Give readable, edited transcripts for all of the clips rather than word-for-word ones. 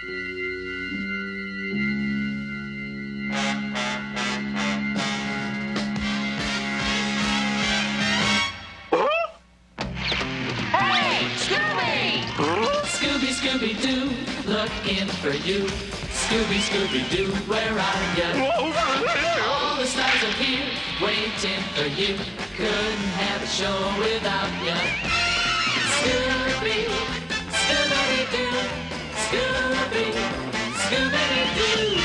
Hey, Scooby! Scooby, Scooby Doo, looking for you. Scooby, Scooby Doo, where are you? All the stars are here, waiting for you. Couldn't have a show without you. Scooby, Scooby Doo, Scooby, Scooby Doo.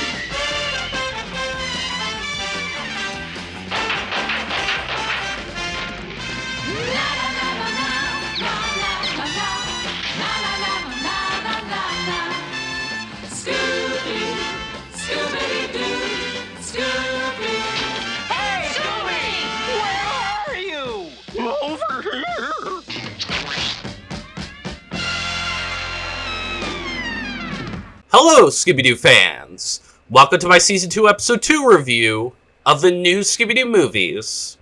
Hello, Scooby Doo fans! Welcome to my Season 2, Episode 2 review of the new Scooby Doo movies.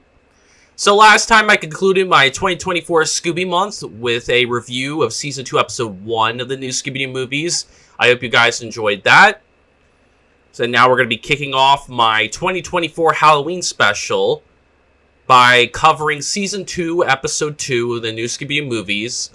So last time I concluded my 2024 Scooby Month with a review of Season 2, Episode 1 of the new Scooby Doo movies. I hope you guys enjoyed that. So now we're going to be kicking off my 2024 Halloween special by covering Season 2, Episode 2 of the new Scooby Doo movies,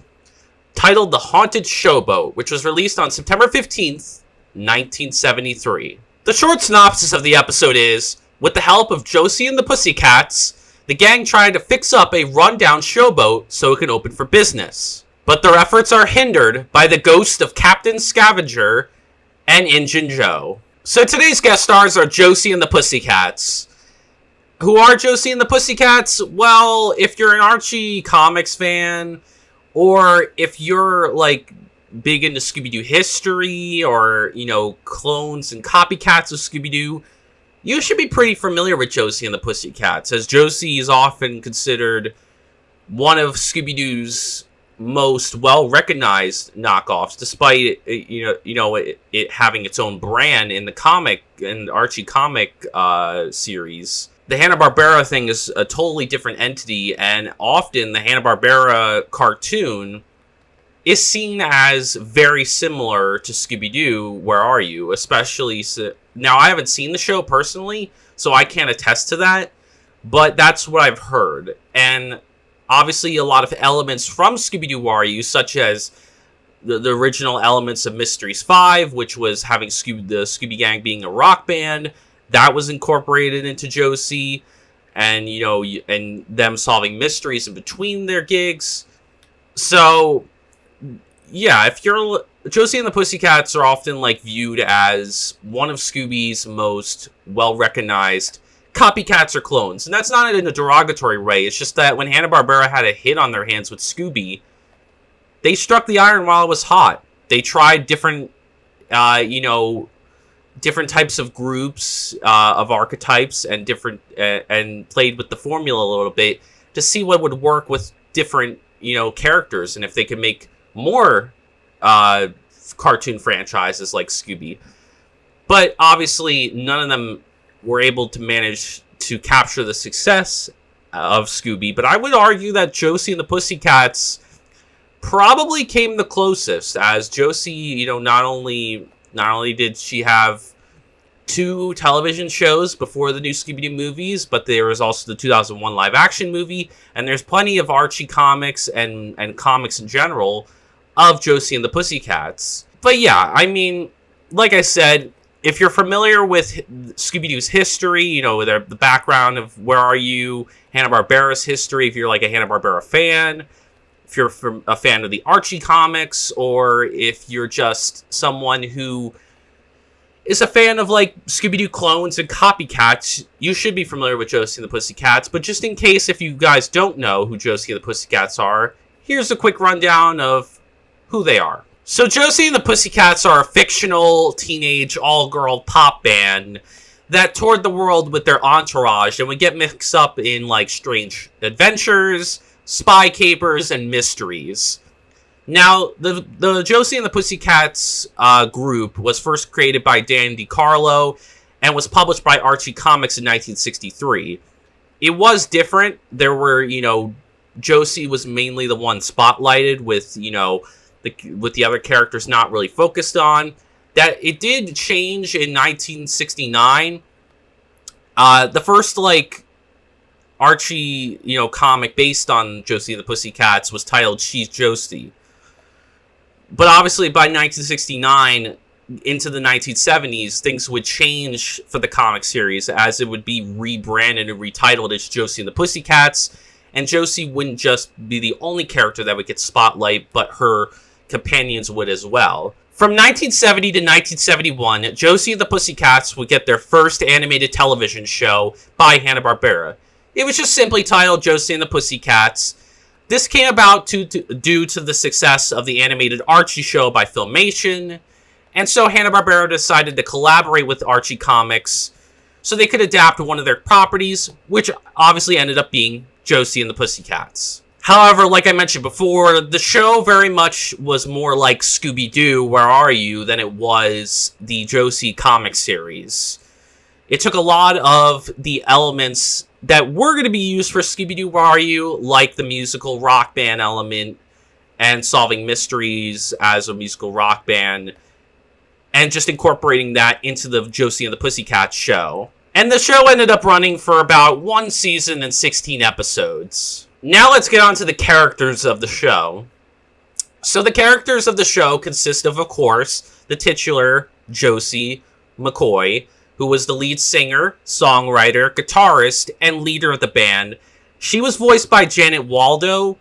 titled The Haunted Showboat, which was released on September 15th, 1973. The short synopsis of the episode is, with the help of Josie and the Pussycats, the gang tried to fix up a rundown showboat so it can open for business. But their efforts are hindered by the ghost of Captain Scavenger and Injun Joe. So today's guest stars are Josie and the Pussycats. Who are Josie and the Pussycats? Well, if you're an Archie comics fan, or if you're, like, big into Scooby-Doo history, or, you know, clones and copycats of Scooby-Doo, you should be pretty familiar with Josie and the Pussycats, as Josie is often considered one of Scooby-Doo's most well-recognized knockoffs, despite it having its own brand in the comic and Archie comic series. The Hanna-Barbera thing is a totally different entity, and often the Hanna-Barbera cartoon is seen as very similar to Scooby-Doo, Where Are You? Especially, now I haven't seen the show personally, so I can't attest to that, but that's what I've heard. And obviously a lot of elements from Scooby-Doo, Where Are You? Such as the original elements of Mysteries 5, which was having the Scooby Gang being a rock band, that was incorporated into Josie, and, you know, and them solving mysteries in between their gigs. So, yeah, if you're... Josie and the Pussycats are often, like, viewed as one of Scooby's most well-recognized copycats or clones. And that's not in a derogatory way. It's just that when Hanna-Barbera had a hit on their hands with Scooby, they struck the iron while it was hot. They tried different, different types of groups of archetypes and different and played with the formula a little bit to see what would work with different characters, and if they could make more cartoon franchises like Scooby. But obviously none of them were able to manage to capture the success of Scooby. But I would argue that Josie and the Pussycats probably came the closest, as Josie, not only did she have 2 television shows before the new Scooby-Doo movies, but there was also the 2001 live-action movie, and there's plenty of Archie comics and comics in general of Josie and the Pussycats. But yeah, I mean, like I said, if you're familiar with Scooby-Doo's history, the background of Where Are You?, Hanna-Barbera's history, if you're like a Hanna-Barbera fan, if you're a fan of the Archie comics, or if you're just someone who is a fan of, like, Scooby-Doo clones and copycats, you should be familiar with Josie and the Pussycats. But just in case if you guys don't know who Josie and the Pussycats are, here's a quick rundown of who they are. So Josie and the Pussycats are a fictional teenage all-girl pop band that toured the world with their entourage and would get mixed up in, like, strange adventures, spy capers, and mysteries. Now, the Josie and the Pussycats group was first created by Dan DiCarlo and was published by Archie Comics in 1963. It was different. There were, Josie was mainly the one spotlighted with, with the other characters not really focused on. that it did change in 1969. The first, like, Archie, comic based on Josie and the Pussycats was titled She's Josie. But obviously by 1969 into the 1970s, things would change for the comic series as it would be rebranded and retitled as Josie and the Pussycats. And Josie wouldn't just be the only character that would get spotlight, but her companions would as well. From 1970 to 1971, Josie and the Pussycats would get their first animated television show by Hanna-Barbera. It was just simply titled Josie and the Pussycats. This came about due to the success of the animated Archie show by Filmation, and so Hanna-Barbera decided to collaborate with Archie Comics so they could adapt one of their properties, which obviously ended up being Josie and the Pussycats. However, like I mentioned before, the show very much was more like Scooby Doo, Where Are You, than it was the Josie comic series. It took a lot of the elements that were going to be used for Scooby Doo, Where Are You, like the musical rock band element and solving mysteries as a musical rock band, and just incorporating that into the Josie and the Pussycats show. And the show ended up running for about 1 season and 16 episodes. Now let's get on to the characters of the show. So the characters of the show consist of course, the titular Josie McCoy, who was the lead singer, songwriter, guitarist, and leader of the band. She was voiced by Janet Waldo,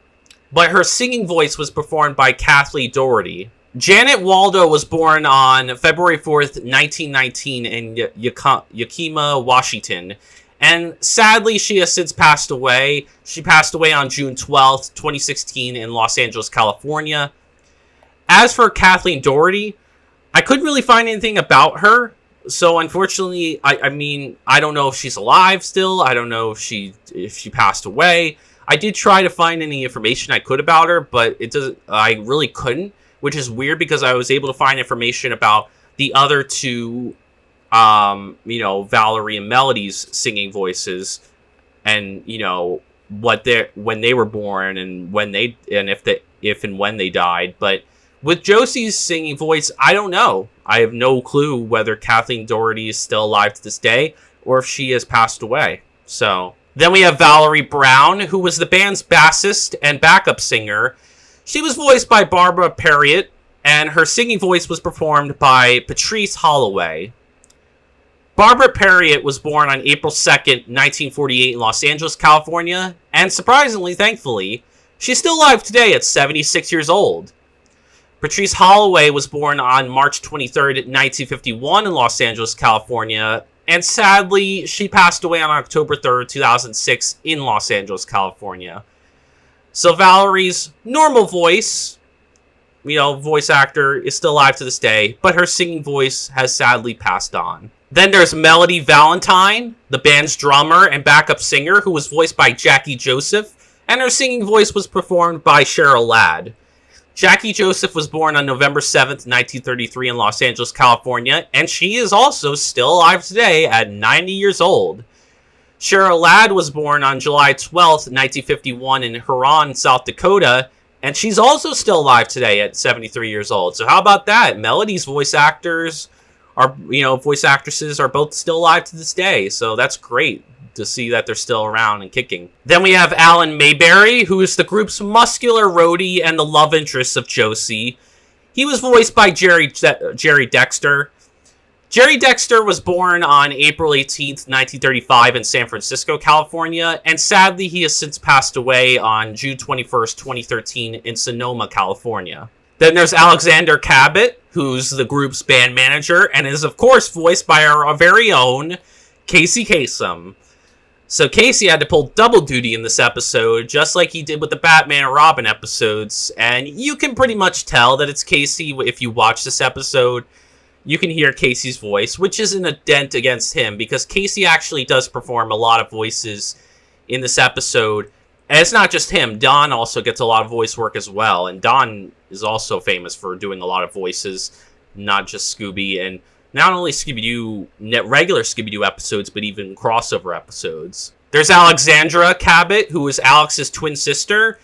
but her singing voice was performed by Kathleen Doherty. Janet Waldo was born on February 4th, 1919 in Yakima, Washington. And sadly, she has since passed away. She passed away on June 12th, 2016 in Los Angeles, California. As for Kathleen Doherty, I couldn't really find anything about her. So unfortunately, I mean, I don't know if she's alive still. I don't know if she passed away. I did try to find any information I could about her, but I really couldn't, which is weird because I was able to find information about the other two Valerie and Melody's singing voices, and when they were born and if and when they died. But with Josie's singing voice, I don't know. I have no clue whether Kathleen Doherty is still alive to this day or if she has passed away. So then we have Valerie Brown, who was the band's bassist and backup singer. She was voiced by Barbara Perriott, and her singing voice was performed by Patrice Holloway. Barbara Perriott was born on April 2nd, 1948 in Los Angeles, California, and surprisingly, thankfully, she's still alive today at 76 years old. Patrice Holloway was born on March 23rd, 1951 in Los Angeles, California, and sadly, she passed away on October 3rd, 2006 in Los Angeles, California. So Valerie's normal voice, voice actor, is still alive to this day, but her singing voice has sadly passed on. Then there's Melody Valentine, the band's drummer and backup singer, who was voiced by Jackie Joseph, and her singing voice was performed by Cheryl Ladd. Jackie Joseph was born on November 7th, 1933 in Los Angeles, California, and she is also still alive today at 90 years old. Cheryl Ladd was born on July 12th, 1951 in Huron, South Dakota, and she's also still alive today at 73 years old. So how about that? Melody's voice actresses are both still alive to this day. So that's great to see that they're still around and kicking. Then we have Alan Mayberry, who is the group's muscular roadie and the love interest of Josie. He was voiced by Jerry Dexter. Jerry Dexter was born on April 18th, 1935 in San Francisco, California, and sadly he has since passed away on June 21st, 2013 in Sonoma, California. Then there's Alexander Cabot, who's the group's band manager, and is of course voiced by our very own Casey Kasem. So Casey had to pull double duty in this episode, just like he did with the Batman and Robin episodes, and you can pretty much tell that it's Casey if you watch this episode. You can hear Casey's voice, which isn't a dent against him, because Casey actually does perform a lot of voices in this episode. And it's not just him. Don also gets a lot of voice work as well, and Don is also famous for doing a lot of voices, not just Scooby, and not only Scooby-Doo, regular Scooby-Doo episodes, but even crossover episodes. There's Alexandra Cabot, who is Alex's twin sister.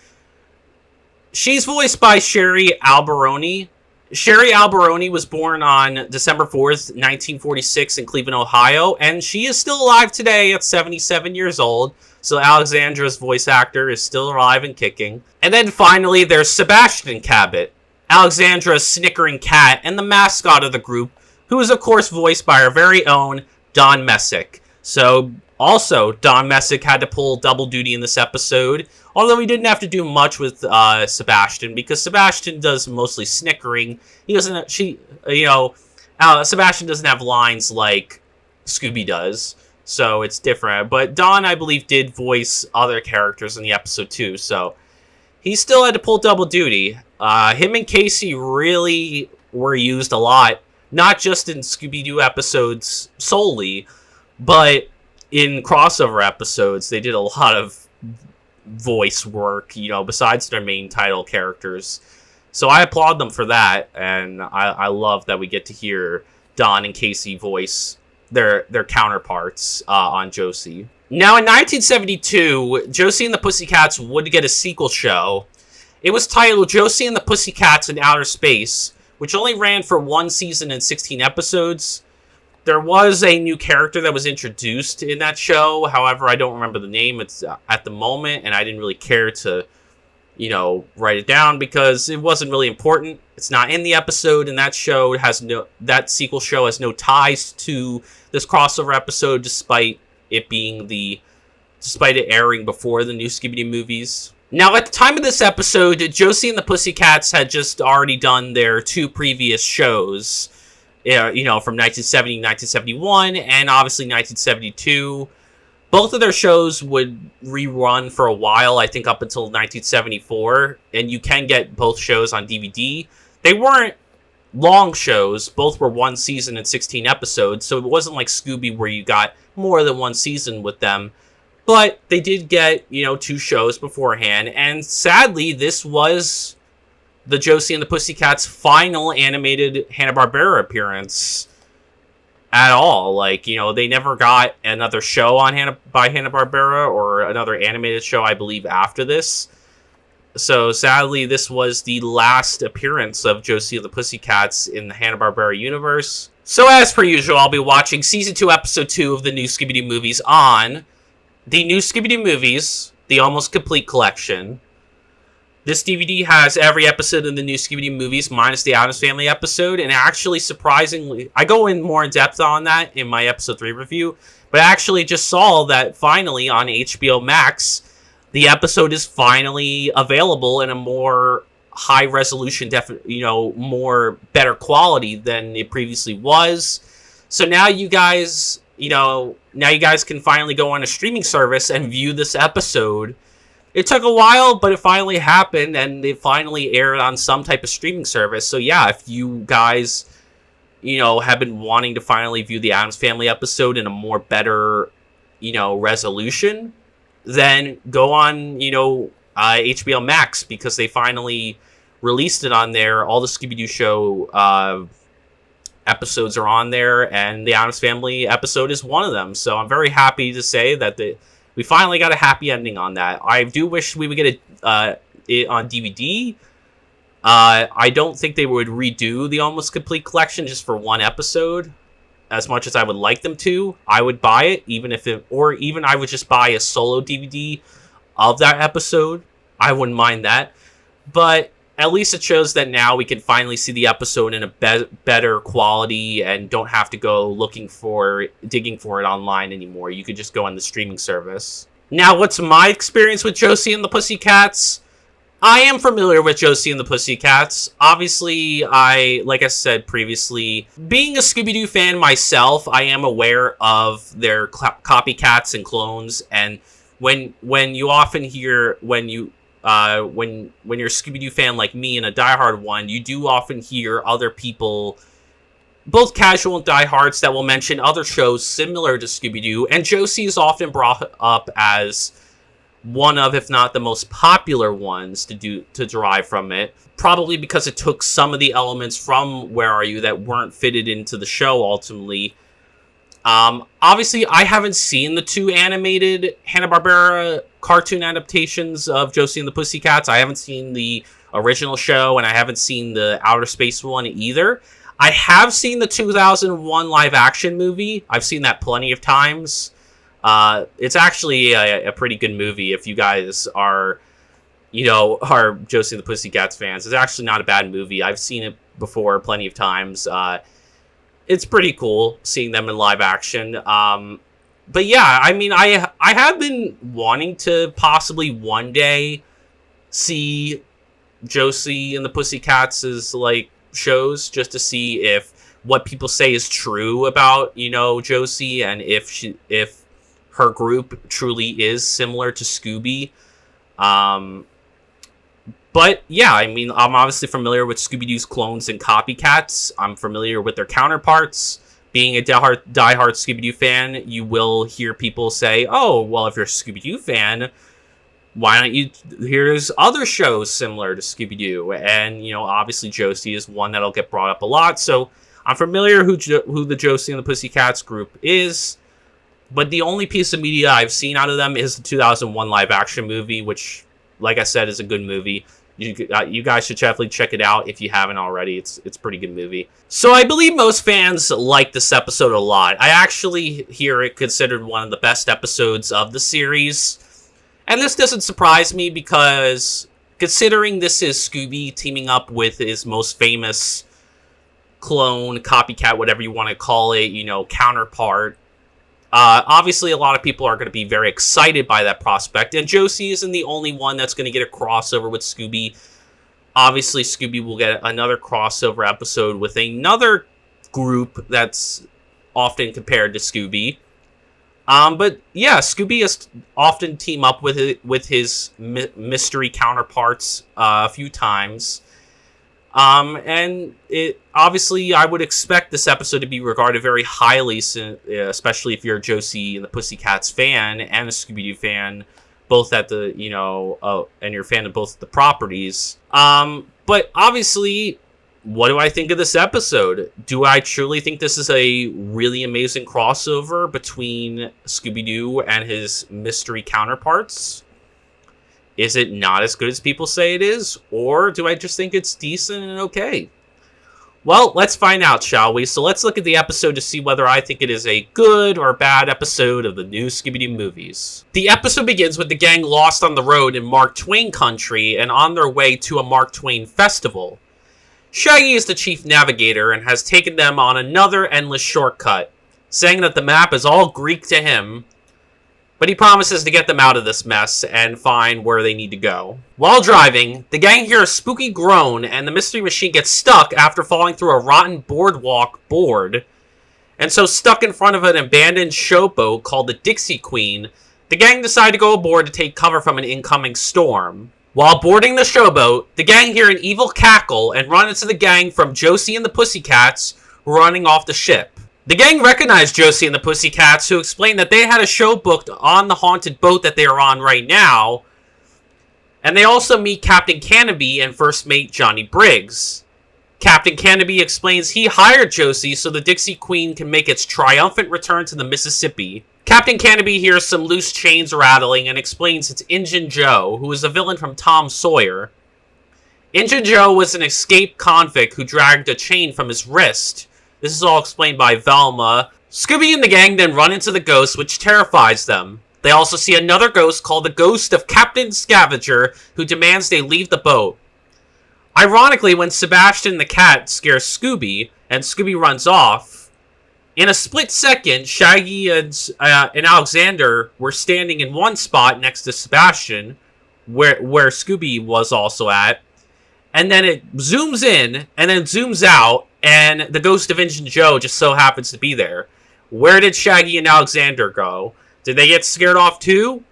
She's voiced by Sherry Alberoni, Sherry Alberoni was born on December 4th, 1946 in Cleveland, Ohio, and she is still alive today at 77 years old. So Alexandra's voice actor is still alive and kicking. And then finally, there's Sebastian Cabot, Alexandra's snickering cat and the mascot of the group, who is of course voiced by our very own Don Messick. So also, Don Messick had to pull double duty in this episode, although he didn't have to do much with Sebastian, because Sebastian does mostly snickering. He doesn't, Sebastian doesn't have lines like Scooby does, so it's different. But Don, I believe, did voice other characters in the episode too, so he still had to pull double duty. Him and Casey really were used a lot, not just in Scooby Doo episodes solely, but in crossover episodes. They did a lot of voice work, besides their main title characters. So I applaud them for that, and I love that we get to hear Don and Casey voice their counterparts on Josie. Now, in 1972, Josie and the Pussycats would get a sequel show. It was titled Josie and the Pussycats in Outer Space, which only ran for one season and 16 episodes. There was a new character that was introduced in that show. However, I don't remember the name at the moment, and I didn't really care to, write it down because it wasn't really important. It's not in the episode, and that sequel show has no ties to this crossover episode, despite it airing before the new Scooby Doo movies. Now, at the time of this episode, Josie and the Pussycats had just already done their two previous shows. From 1970 and 1971, and obviously 1972. Both of their shows would rerun for a while, I think up until 1974, and you can get both shows on DVD. They weren't long shows. Both were one season and 16 episodes, so it wasn't like Scooby where you got more than one season with them. But they did get, two shows beforehand, and sadly, this was the Josie and the Pussycats' final animated Hanna-Barbera appearance at all. They never got another show on by Hanna-Barbera or another animated show, I believe, after this. So, sadly, this was the last appearance of Josie and the Pussycats in the Hanna-Barbera universe. So, as per usual, I'll be watching Season 2, Episode 2 of the new Scooby Doo movies on the new Scooby Doo Movies, the Almost Complete Collection. This DVD has every episode of the new Scooby Doo movies minus the Addams Family episode, and actually, surprisingly, I go in more in depth on that in my episode 3 review, but I actually just saw that finally on HBO Max, the episode is finally available in a more high resolution, more better quality than it previously was. So now you guys, can finally go on a streaming service and view this episode. It took a while, but it finally happened, and it finally aired on some type of streaming service. So yeah, if you guys, have been wanting to finally view the Addams Family episode in a more better, resolution, then go on, HBO Max, because they finally released it on there. All the Scooby-Doo show episodes are on there, and the Addams Family episode is one of them. So I'm very happy to say that we finally got a happy ending on that. I do wish we would get it on DVD. I don't think they would redo the Almost Complete Collection just for one episode. As much as I would like them to, I would buy it, even I would just buy a solo DVD of that episode. I wouldn't mind that. But at least it shows that now we can finally see the episode in a better quality and don't have to go digging for it online anymore. You could just go on the streaming service. Now, what's my experience with Josie and the Pussycats? I am familiar with Josie and the Pussycats. Obviously, like I said previously, being a Scooby-Doo fan myself, I am aware of their copycats and clones. And when you often hear, when you're a Scooby-Doo fan like me and a diehard one, you do often hear other people, both casual and diehards, that will mention other shows similar to Scooby-Doo. And Josie is often brought up as one of, if not the most popular ones to derive from it, probably because it took some of the elements from Where Are You that weren't fitted into the show ultimately. Obviously, I haven't seen the two animated Hanna-Barbera cartoon adaptations of Josie and the Pussycats. I haven't seen the original show, and I haven't seen the outer space one either. I have seen the 2001 live-action movie. I've seen that plenty of times. It's actually a pretty good movie if you guys are, are Josie and the Pussycats fans. It's actually not a bad movie. I've seen it before plenty of times. It's pretty cool seeing them in live action. But yeah, I mean, I have been wanting to possibly one day see Josie and the Pussycats as, like, shows, just to see if what people say is true about, Josie, and if her group truly is similar to Scooby. But yeah, I mean, I'm obviously familiar with Scooby-Doo's clones and copycats. I'm familiar with their counterparts. Being a diehard Scooby-Doo fan, you will hear people say, oh, well, if you're a Scooby-Doo fan, why don't you, here's other shows similar to Scooby-Doo? And, obviously Josie is one that'll get brought up a lot. So I'm familiar who the Josie and the Pussycats group is. But the only piece of media I've seen out of them is the 2001 live-action movie, which, like I said, is a good movie. You guys should definitely check it out if you haven't already. It's a pretty good movie. So I believe most fans like this episode a lot. I actually hear it considered one of the best episodes of the series. And this doesn't surprise me because considering this is Scooby teaming up with his most famous clone, copycat, whatever you want to call it, counterpart, obviously, a lot of people are going to be very excited by that prospect, and Josie isn't the only one that's going to get a crossover with Scooby. Obviously, Scooby will get another crossover episode with another group that's often compared to Scooby. But yeah, Scooby has often teamed up with his mystery counterparts a few times. And obviously, I would expect this episode to be regarded very highly, especially if you're a Josie and the Pussycats fan and a Scooby-Doo fan, both at the, and you're a fan of both the properties. But obviously, what do I think of this episode? Do I truly think this is a really amazing crossover between Scooby-Doo and his mystery counterparts? Is it not as good as people say it is? Or do I just think it's decent and okay? Well, let's find out, shall we? So let's look at the episode to see whether I think it is a good or bad episode of the new Scooby Doo movies. The episode begins with the gang lost on the road in Mark Twain country and on their way to a Mark Twain festival. Shaggy is the chief navigator and has taken them on another endless shortcut, saying that the map is all Greek to him, but he promises to get them out of this mess and find where they need to go. While driving, the gang hear a spooky groan and the mystery machine gets stuck after falling through a rotten boardwalk board. And so stuck in front of an abandoned showboat called the Dixie Queen, the gang decide to go aboard to take cover from an incoming storm. While boarding the showboat, the gang hear an evil cackle and run into the gang from Josie and the Pussycats running off the ship. The gang recognize Josie and the Pussycats, who explain that they had a show booked on the haunted boat that they are on right now. And they also meet Captain Canopy and first mate Johnny Briggs. Captain Canopy explains he hired Josie so the Dixie Queen can make its triumphant return to the Mississippi. Captain Canopy hears some loose chains rattling and explains it's Injun Joe, who is a villain from Tom Sawyer. Injun Joe was an escaped convict who dragged a chain from his wrist. This is all explained by Velma. Scooby and the gang then run into the ghost, which terrifies them. They also see another ghost called the Ghost of Captain Scavenger, who demands they leave the boat. Ironically, when Sebastian the cat scares Scooby, and Scooby runs off, in a split second, Shaggy and Alexander were standing in one spot next to Sebastian, where Scooby was also at, and then it zooms in, and then zooms out, and the ghost of Injun Joe just so happens to be there. Where did Shaggy and Alexander go? Did they get scared off too?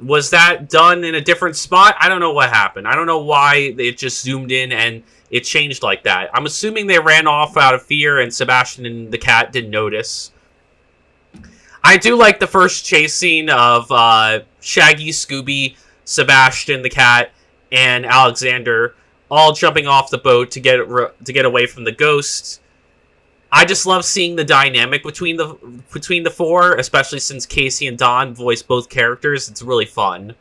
Was that done in a different spot? I don't know what happened. I don't know why it just zoomed in and it changed like that. I'm assuming they ran off out of fear and Sebastian and the cat didn't notice. I do like the first chase scene of Shaggy, Scooby, Sebastian the cat, and Alexander all jumping off the boat to get away from the ghost. I just love seeing the dynamic between the four, especially since Casey and Don voice both characters. It's really fun.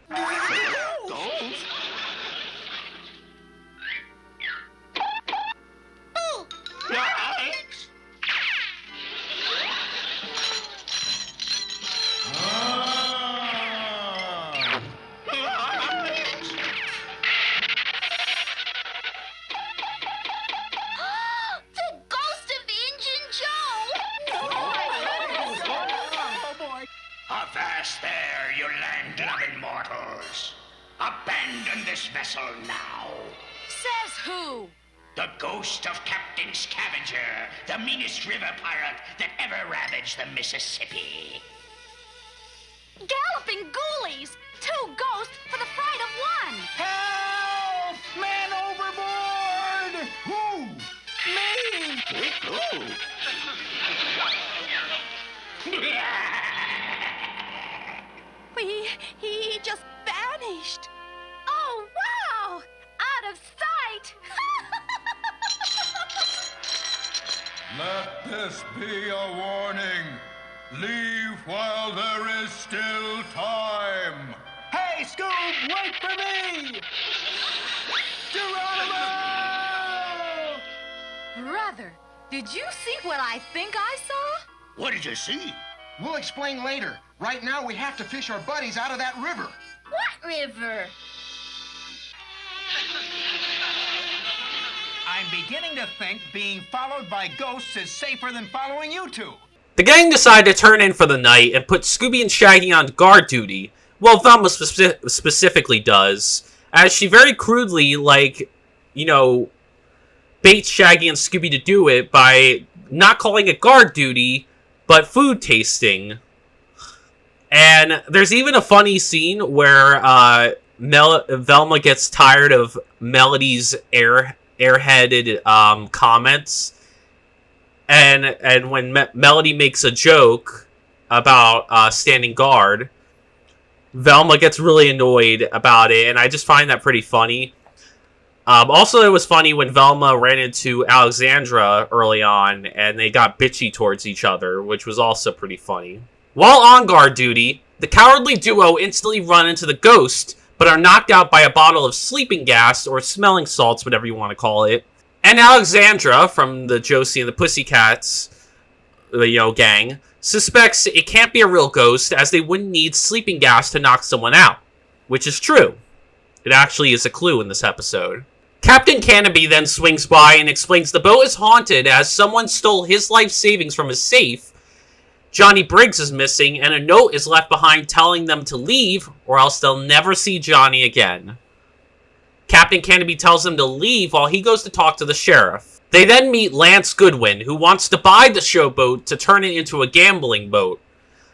sand-loving mortals. Abandon this vessel now. Says who? The ghost of Captain Scavenger, the meanest river pirate that ever ravaged the Mississippi. Galloping ghoulies! 2 ghosts for the fright of 1! Help! Man overboard! Who? Me! Who? He just vanished. Oh, wow! Out of sight! Let this be a warning. Leave while there is still time. Hey, Scoob, wait for me! Geronimo! Brother, did you see what I think I saw? What did you see? We'll explain later. Right now, we have to fish our buddies out of that river. What river? I'm beginning to think being followed by ghosts is safer than following you two. The gang decide to turn in for the night and put Scooby and Shaggy on guard duty. Well, Velma specifically does, as she very crudely, baits Shaggy and Scooby to do it by not calling it guard duty, but food tasting. And there's even a funny scene where Velma gets tired of Melody's airheaded comments. And when Melody makes a joke about standing guard, Velma gets really annoyed about it, and I just find that pretty funny. Also, it was funny when Velma ran into Alexandra early on, and they got bitchy towards each other, which was also pretty funny. While on guard duty, the cowardly duo instantly run into the ghost, but are knocked out by a bottle of sleeping gas, or smelling salts, whatever you want to call it. And Alexandra, from the Josie and the Pussycats, gang, suspects it can't be a real ghost, as they wouldn't need sleeping gas to knock someone out. Which is true. It actually is a clue in this episode. Captain Canopy then swings by and explains the boat is haunted as someone stole his life savings from his safe, Johnny Briggs is missing, and a note is left behind telling them to leave, or else they'll never see Johnny again. Captain Canopy tells them to leave while he goes to talk to the sheriff. They then meet Lance Goodwin, who wants to buy the showboat to turn it into a gambling boat.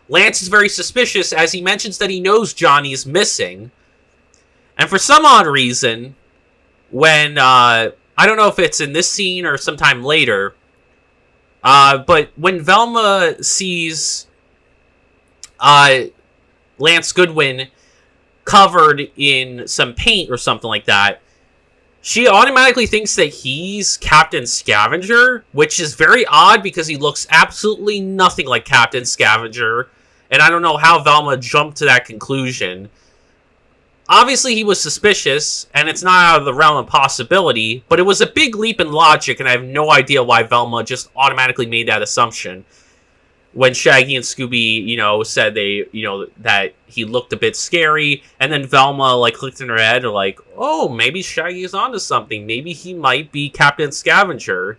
Lance is very suspicious as he mentions that he knows Johnny is missing. And for some odd reason, when, I don't know if it's in this scene or sometime later, but when Velma sees Lance Goodwin covered in some paint or something like that, she automatically thinks that he's Captain Scavenger, which is very odd because he looks absolutely nothing like Captain Scavenger, and I don't know how Velma jumped to that conclusion. Obviously, he was suspicious, and it's not out of the realm of possibility, but it was a big leap in logic, and I have no idea why Velma just automatically made that assumption. When Shaggy and Scooby, said that he looked a bit scary, and then Velma, clicked in her head, oh, maybe Shaggy's onto something. Maybe he might be Captain Scavenger.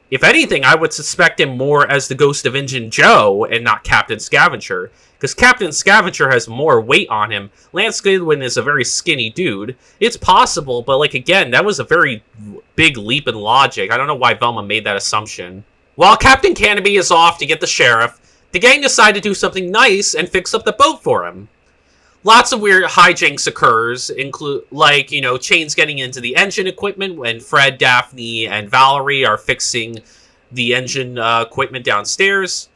If anything, I would suspect him more as the ghost of Injun Joe, and not Captain Scavenger. Because Captain Scavenger has more weight on him. Lance Goodwin is a very skinny dude. It's possible, but, again, that was a very big leap in logic. I don't know why Velma made that assumption. While Captain Canopy is off to get the sheriff, the gang decide to do something nice and fix up the boat for him. Lots of weird hijinks occurs, Chains getting into the engine equipment when Fred, Daphne, and Valerie are fixing the engine equipment downstairs.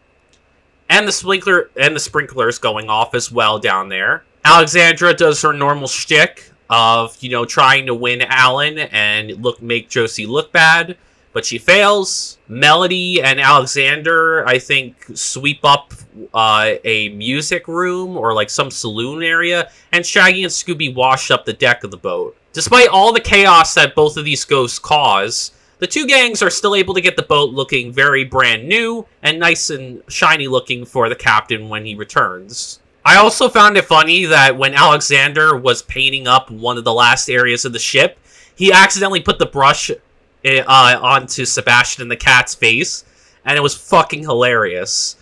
And the sprinklers going off as well down there. Alexandra does her normal shtick of, trying to win Alan and make Josie look bad, but she fails. Melody and Alexander, I think, sweep up a music room or some saloon area, and Shaggy and Scooby wash up the deck of the boat. Despite all the chaos that both of these ghosts cause, the two gangs are still able to get the boat looking very brand new and nice and shiny looking for the captain when he returns. I also found it funny that when Alexander was painting up one of the last areas of the ship, he accidentally put the brush onto Sebastian the cat's face, and it was fucking hilarious.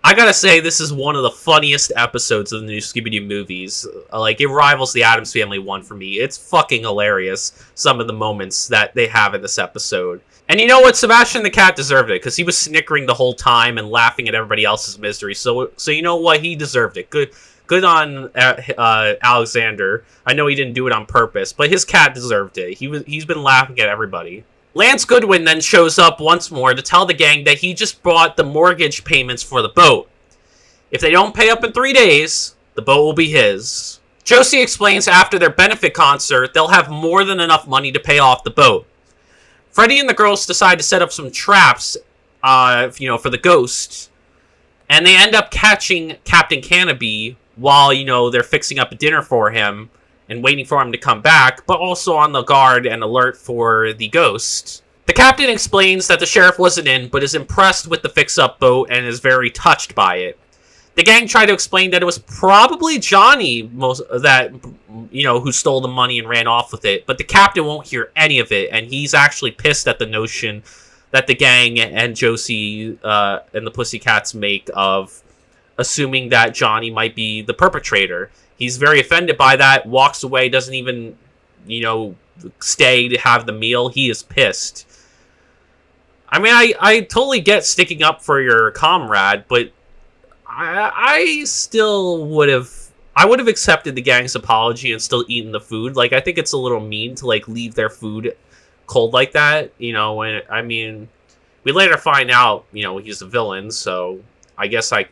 I gotta say, this is one of the funniest episodes of the new Scooby Doo movies. Like, it rivals the Addams Family one for me. It's fucking hilarious, some of the moments that they have in this episode. And you know what? Sebastian the Cat deserved it, because he was snickering the whole time and laughing at everybody else's misery. So you know what? He deserved it. Good on Alexander. I know he didn't do it on purpose, but his cat deserved it. He's been laughing at everybody. Lance Goodwin then shows up once more to tell the gang that he just brought the mortgage payments for the boat. If they don't pay up in 3 days, the boat will be his. Josie explains after their benefit concert, they'll have more than enough money to pay off the boat. Freddy and the girls decide to set up some traps, for the ghost. And they end up catching Captain Canopy while, they're fixing up a dinner for him and waiting for him to come back, but also on the guard and alert for the ghost. The captain explains that the sheriff wasn't in, but is impressed with the fix-up boat and is very touched by it. The gang try to explain that it was probably Johnny who stole the money and ran off with it, but the captain won't hear any of it, and he's actually pissed at the notion that the gang and Josie and the Pussycats make of assuming that Johnny might be the perpetrator. He's very offended by that, walks away, doesn't even, stay to have the meal. He is pissed. I mean, I totally get sticking up for your comrade, but I still would have accepted the gang's apology and still eaten the food. Like, I think it's a little mean to, leave their food cold like that, and, I mean, we later find out, he's the villain, so I guess I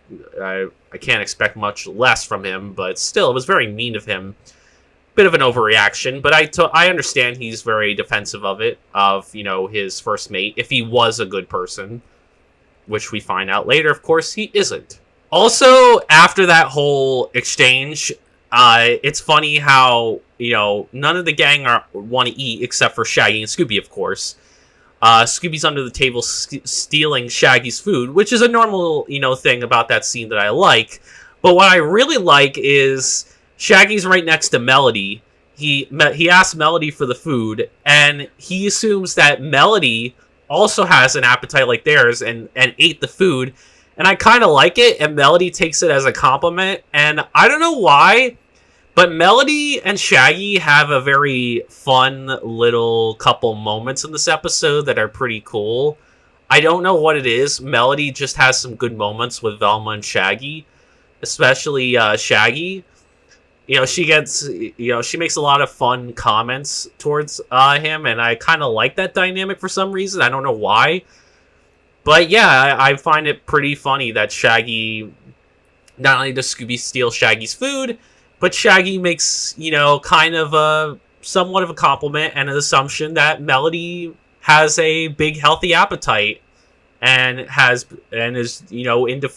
can't expect much less from him, but still, it was very mean of him. Bit of an overreaction, but I understand he's very defensive of his first mate, if he was a good person, which we find out later, of course, he isn't. Also, after that whole exchange, it's funny how, none of the gang want to eat except for Shaggy and Scooby, of course. Scooby's under the table stealing Shaggy's food, which is a normal, thing about that scene that I like. But what I really like is Shaggy's right next to Melody. He asks Melody for the food, and he assumes that Melody also has an appetite like theirs and ate the food. And I kind of like it, and Melody takes it as a compliment. And I don't know why, but Melody and Shaggy have a very fun little couple moments in this episode that are pretty cool. I don't know what it is. Melody just has some good moments with Velma and Shaggy, especially Shaggy. She makes a lot of fun comments towards him, and I kind of like that dynamic for some reason. I don't know why. But yeah, I find it pretty funny that Shaggy, not only does Scooby steal Shaggy's food, but Shaggy makes, kind of somewhat of a compliment and an assumption that Melody has a big healthy appetite and is into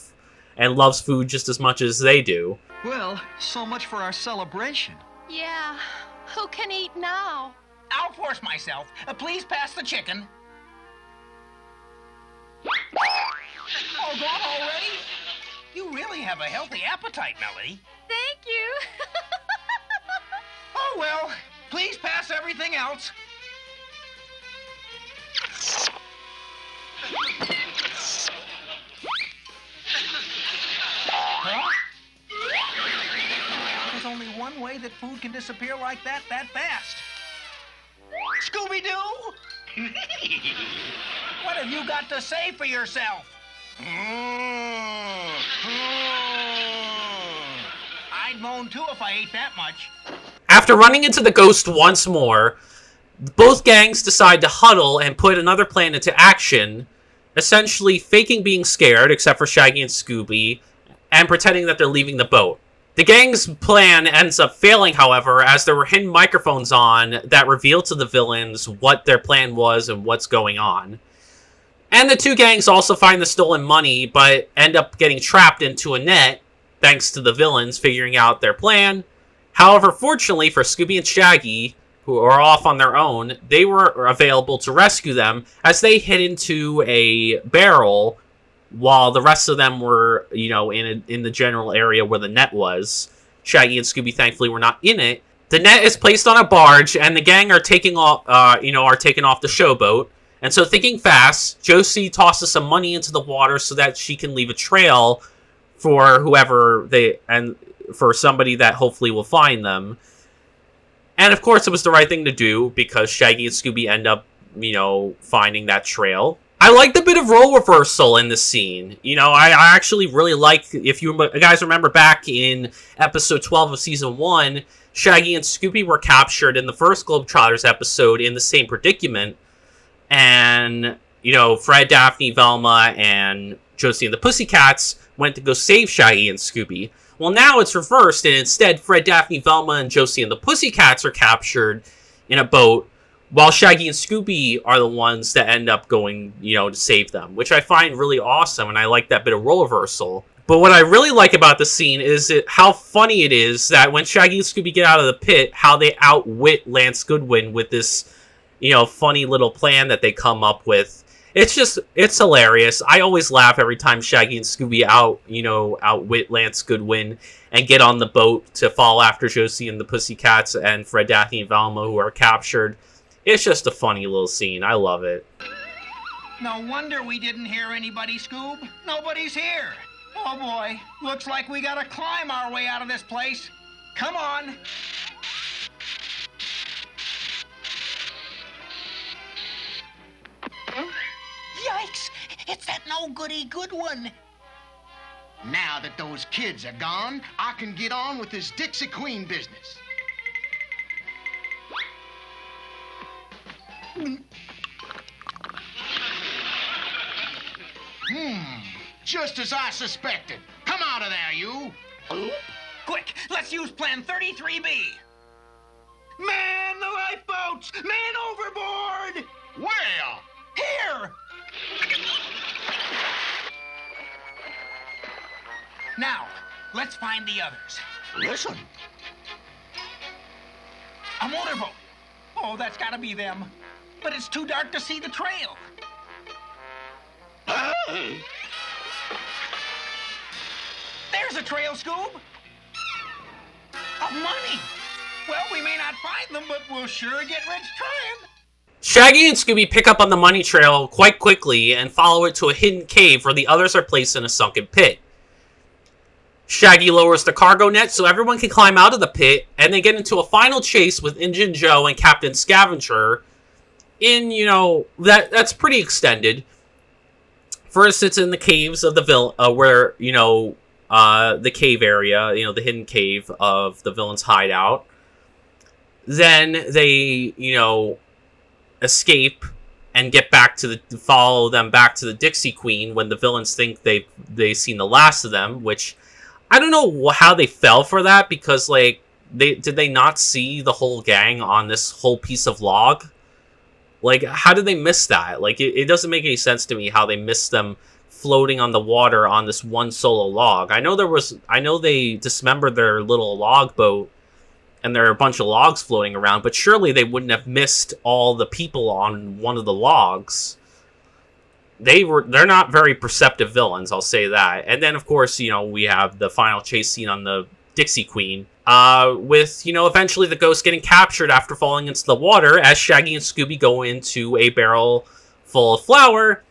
and loves food just as much as they do. Well, so much for our celebration. Yeah, who can eat now? I'll force myself. Please pass the chicken. Oh, gone already? You really have a healthy appetite, Melody. Thank you. Oh, well, please pass everything else. Huh? There's only one way that food can disappear like that fast. Scooby Doo? What have you got to say for yourself? I'd moan too if I ate that much. After running into the ghost once more, both gangs decide to huddle and put another plan into action, essentially faking being scared, except for Shaggy and Scooby, and pretending that they're leaving the boat. The gang's plan ends up failing, however, as there were hidden microphones on that reveal to the villains what their plan was and what's going on. And the two gangs also find the stolen money, but end up getting trapped into a net, thanks to the villains figuring out their plan. However, fortunately for Scooby and Shaggy, who are off on their own, they were available to rescue them as they hid into a barrel while the rest of them were, in the general area where the net was. Shaggy and Scooby thankfully were not in it. The net is placed on a barge, and the gang are taking off the showboat. And so, thinking fast, Josie tosses some money into the water so that she can leave a trail for whoever and for somebody that hopefully will find them. And of course, it was the right thing to do because Shaggy and Scooby end up, finding that trail. I like the bit of role reversal in this scene. I actually really like, if you guys remember back in episode 12 of season 1, Shaggy and Scooby were captured in the first Globetrotters episode in the same predicament. And, Fred, Daphne, Velma, and Josie and the Pussycats went to go save Shaggy and Scooby. Well, now it's reversed, and instead Fred, Daphne, Velma, and Josie and the Pussycats are captured in a boat, while Shaggy and Scooby are the ones that end up going, to save them, which I find really awesome, and I like that bit of role reversal. But what I really like about the scene is how funny it is that when Shaggy and Scooby get out of the pit, how they outwit Lance Goodwin with this, funny little plan that they come up with. It's hilarious. I always laugh every time Shaggy and Scooby outwit Lance Goodwin and get on the boat to follow after Josie and the Pussycats and Fred, Daphne, and Velma, who are captured. It's just a funny little scene. I love it. No wonder we didn't hear anybody, Scoob. Nobody's here. Oh boy, looks like we gotta climb our way out of this place. Come on. Yikes! It's that no-goody good one. Now that those kids are gone, I can get on with this Dixie Queen business. Just as I suspected. Come out of there, you. Quick, let's use Plan 33B. Man the lifeboats! Man overboard! Where? Here! Now, let's find the others. Listen. A motorboat. Oh, that's gotta be them. But it's too dark to see the trail. There's a trail, Scoob. Of money. Well, we may not find them, but we'll sure get rich trying. Shaggy and Scooby pick up on the money trail quite quickly and follow it to a hidden cave where the others are placed in a sunken pit. Shaggy lowers the cargo net so everyone can climb out of the pit, and they get into a final chase with Injun Joe and Captain Scavenger in, that's pretty extended. First, it's in the caves of the villain, where, the cave area, the hidden cave of the villain's hideout. Then they, escape and get back to follow them back to the Dixie Queen when the villains think they've seen the last of them, which I don't know how they fell for that, because did they not see the whole gang on this whole piece of log? How did they miss that? It doesn't make any sense to me how they missed them floating on the water on this one solo log. I know they dismembered their little log boat and there are a bunch of logs floating around, but surely they wouldn't have missed all the people on one of the logs. They're not very perceptive villains, I'll say that. And then, of course, we have the final chase scene on the Dixie Queen, with, eventually the ghost getting captured after falling into the water as Shaggy and Scooby go into a barrel full of flour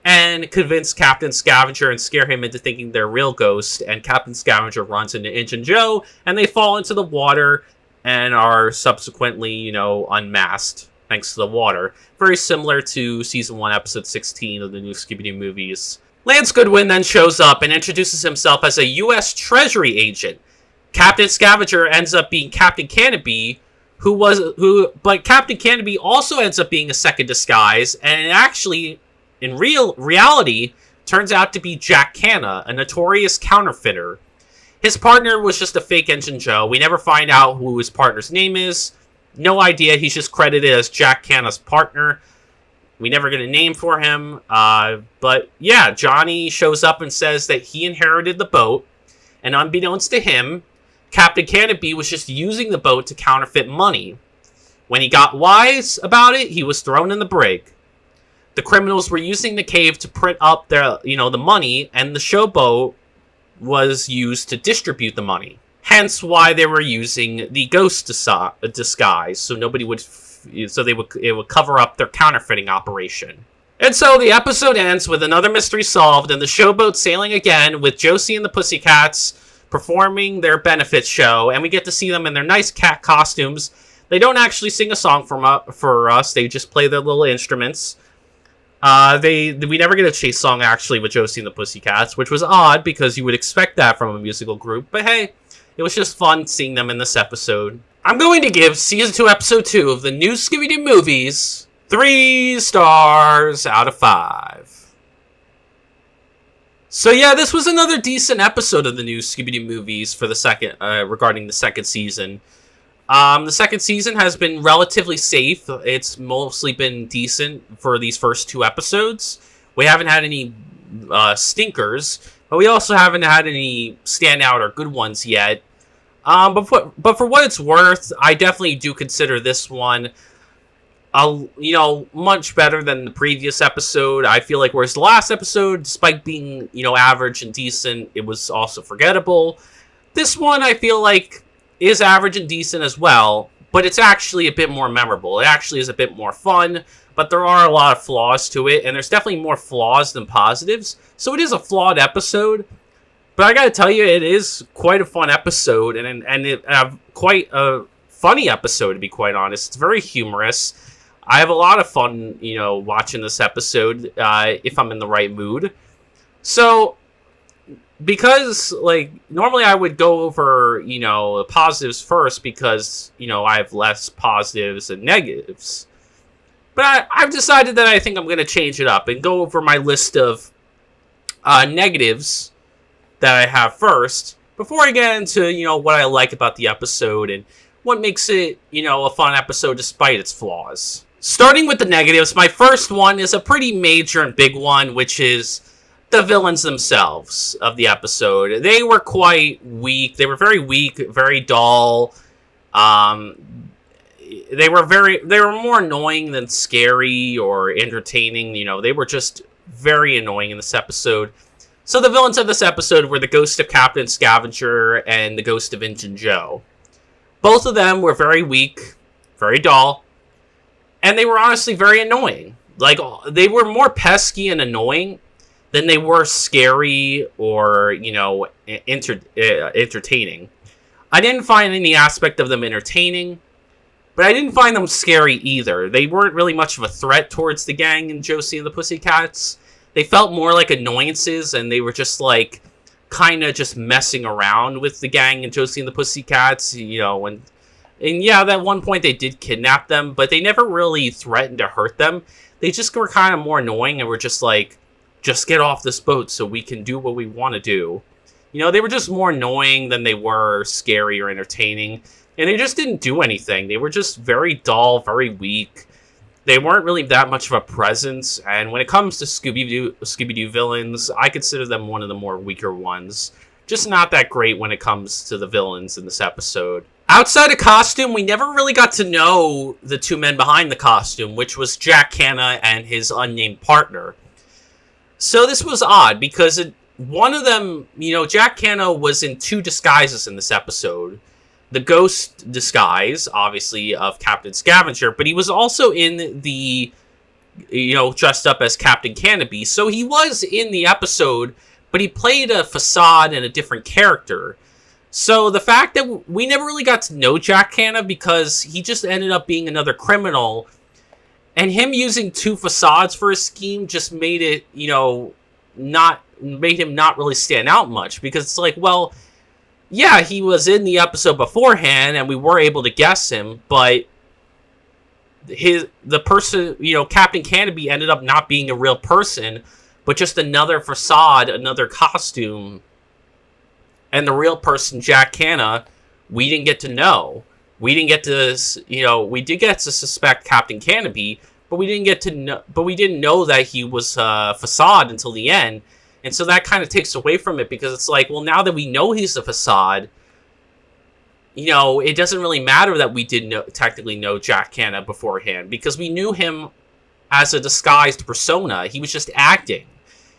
and convince Captain Scavenger and scare him into thinking they're real ghosts, and Captain Scavenger runs into Injun Joe, and they fall into the water and are subsequently, unmasked thanks to the water. Very similar to Season 1, Episode 16 of the new Scooby Doo movies. Lance Goodwin then shows up and introduces himself as a U.S. Treasury agent. Captain Scavenger ends up being Captain Canopy, but Captain Canopy also ends up being a second disguise, and it actually, in reality, turns out to be Jack Canna, a notorious counterfeiter. His partner was just a fake Injun Joe. We never find out who his partner's name is. No idea. He's just credited as Jack Canna's partner. We never get a name for him. But yeah, Johnny shows up and says that he inherited the boat. And unbeknownst to him, Captain Canopy was just using the boat to counterfeit money. When he got wise about it, he was thrown in the brig. The criminals were using the cave to print up the money, and the showboat was used to distribute the money. Hence why they were using the ghost disguise, so it would cover up their counterfeiting operation. And so the episode ends with another mystery solved and the showboat sailing again with Josie and the Pussycats performing their benefit show, and we get to see them in their nice cat costumes. They don't actually sing a song for us, they just play their little instruments. We never get a chase song actually with Josie and the Pussycats, which was odd because you would expect that from a musical group, but hey, it was just fun seeing them in this episode. I'm going to give Season 2, Episode 2 of the new Scooby Doo Movies 3 stars out of 5. So yeah, this was another decent episode of the new Scooby Doo Movies for the second, regarding the second season. The second season has been relatively safe. It's mostly been decent for these first 2 episodes. We haven't had any stinkers, but we also haven't had any standout or good ones yet. But for what it's worth, I definitely do consider this one, much better than the previous episode. I feel like whereas the last episode, despite being, average and decent, it was also forgettable. This one, I feel like, is average and decent as well, but it's actually a bit more memorable. It actually is a bit more fun, but there are a lot of flaws to it, and there's definitely more flaws than positives. So it is a flawed episode, but I gotta tell you, it is quite a fun episode, and quite a funny episode, to be quite honest. It's very humorous. I have a lot of fun, watching this episode, if I'm in the right mood. So, because, normally I would go over, positives first because, I have less positives than negatives. But I've decided that I think I'm going to change it up and go over my list of negatives that I have first before I get into, what I like about the episode and what makes it, a fun episode despite its flaws. Starting with the negatives, my first one is a pretty major and big one, which is the villains themselves of the episode. They were quite weak. They were very weak, very dull. They were more annoying than scary or entertaining. They were just very annoying in this episode. So the villains of this episode were the ghost of Captain Scavenger and the ghost of Injun Joe. Both of them were very weak, very dull, and they were honestly very annoying. They were more pesky and annoying than they were scary or, entertaining. I didn't find any aspect of them entertaining, but I didn't find them scary either. They weren't really much of a threat towards the gang in Josie and the Pussycats. They felt more like annoyances, and they were just, kind of just messing around with the gang in Josie and the Pussycats, and yeah, at one point they did kidnap them, but they never really threatened to hurt them. They just were kind of more annoying and were just just get off this boat so we can do what we want to do. They were just more annoying than they were scary or entertaining, and they just didn't do anything. They were just very dull, very weak. They weren't really that much of a presence, and when it comes to Scooby Doo villains, I consider them one of the more weaker ones. Just not that great when it comes to the villains in this episode. Outside of costume, we never really got to know the 2 men behind the costume, which was Jack Hanna and his unnamed partner. So this was odd, because one of them, Jack Hanna was in 2 disguises in this episode. The ghost disguise, obviously, of Captain Scavenger, but he was also in the, dressed up as Captain Canopy. So he was in the episode, but he played a facade and a different character. So the fact that we never really got to know Jack Hanna because he just ended up being another criminal, and him using 2 facades for his scheme just made it, made him not really stand out much, because it's well, yeah, he was in the episode beforehand, and we were able to guess him, but the person, Captain Canopy ended up not being a real person, but just another facade, another costume, and the real person, Jack Hanna, we didn't get to know. We didn't get to, we did get to suspect Captain Canopy, but we didn't get to know, but we didn't know that he was a facade until the end. And so that kind of takes away from it, because it's well, now that we know he's a facade, it doesn't really matter that we did technically know Jack Hanna beforehand, because we knew him as a disguised persona. He was just acting.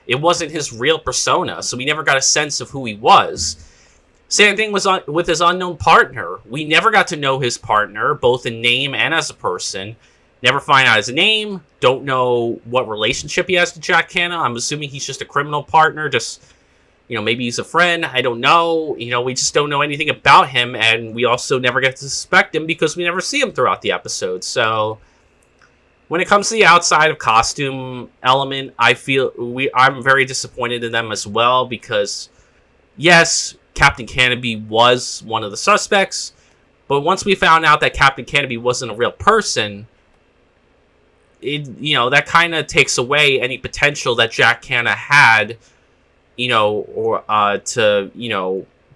It wasn't his real persona, so we never got a sense of who he was. Same thing was with his unknown partner. We never got to know his partner, both in name and as a person. Never find out his name. Don't know what relationship he has to Jack Hanna. I'm assuming he's just a criminal partner. Just, maybe he's a friend. I don't know. We just don't know anything about him. And we also never get to suspect him because we never see him throughout the episode. So when it comes to the outside of costume element, I'm very disappointed in them as well because, yes, Captain Canopy was one of the suspects, but once we found out that Captain Canopy wasn't a real person, that kind of takes away any potential that Jack Hanna had, to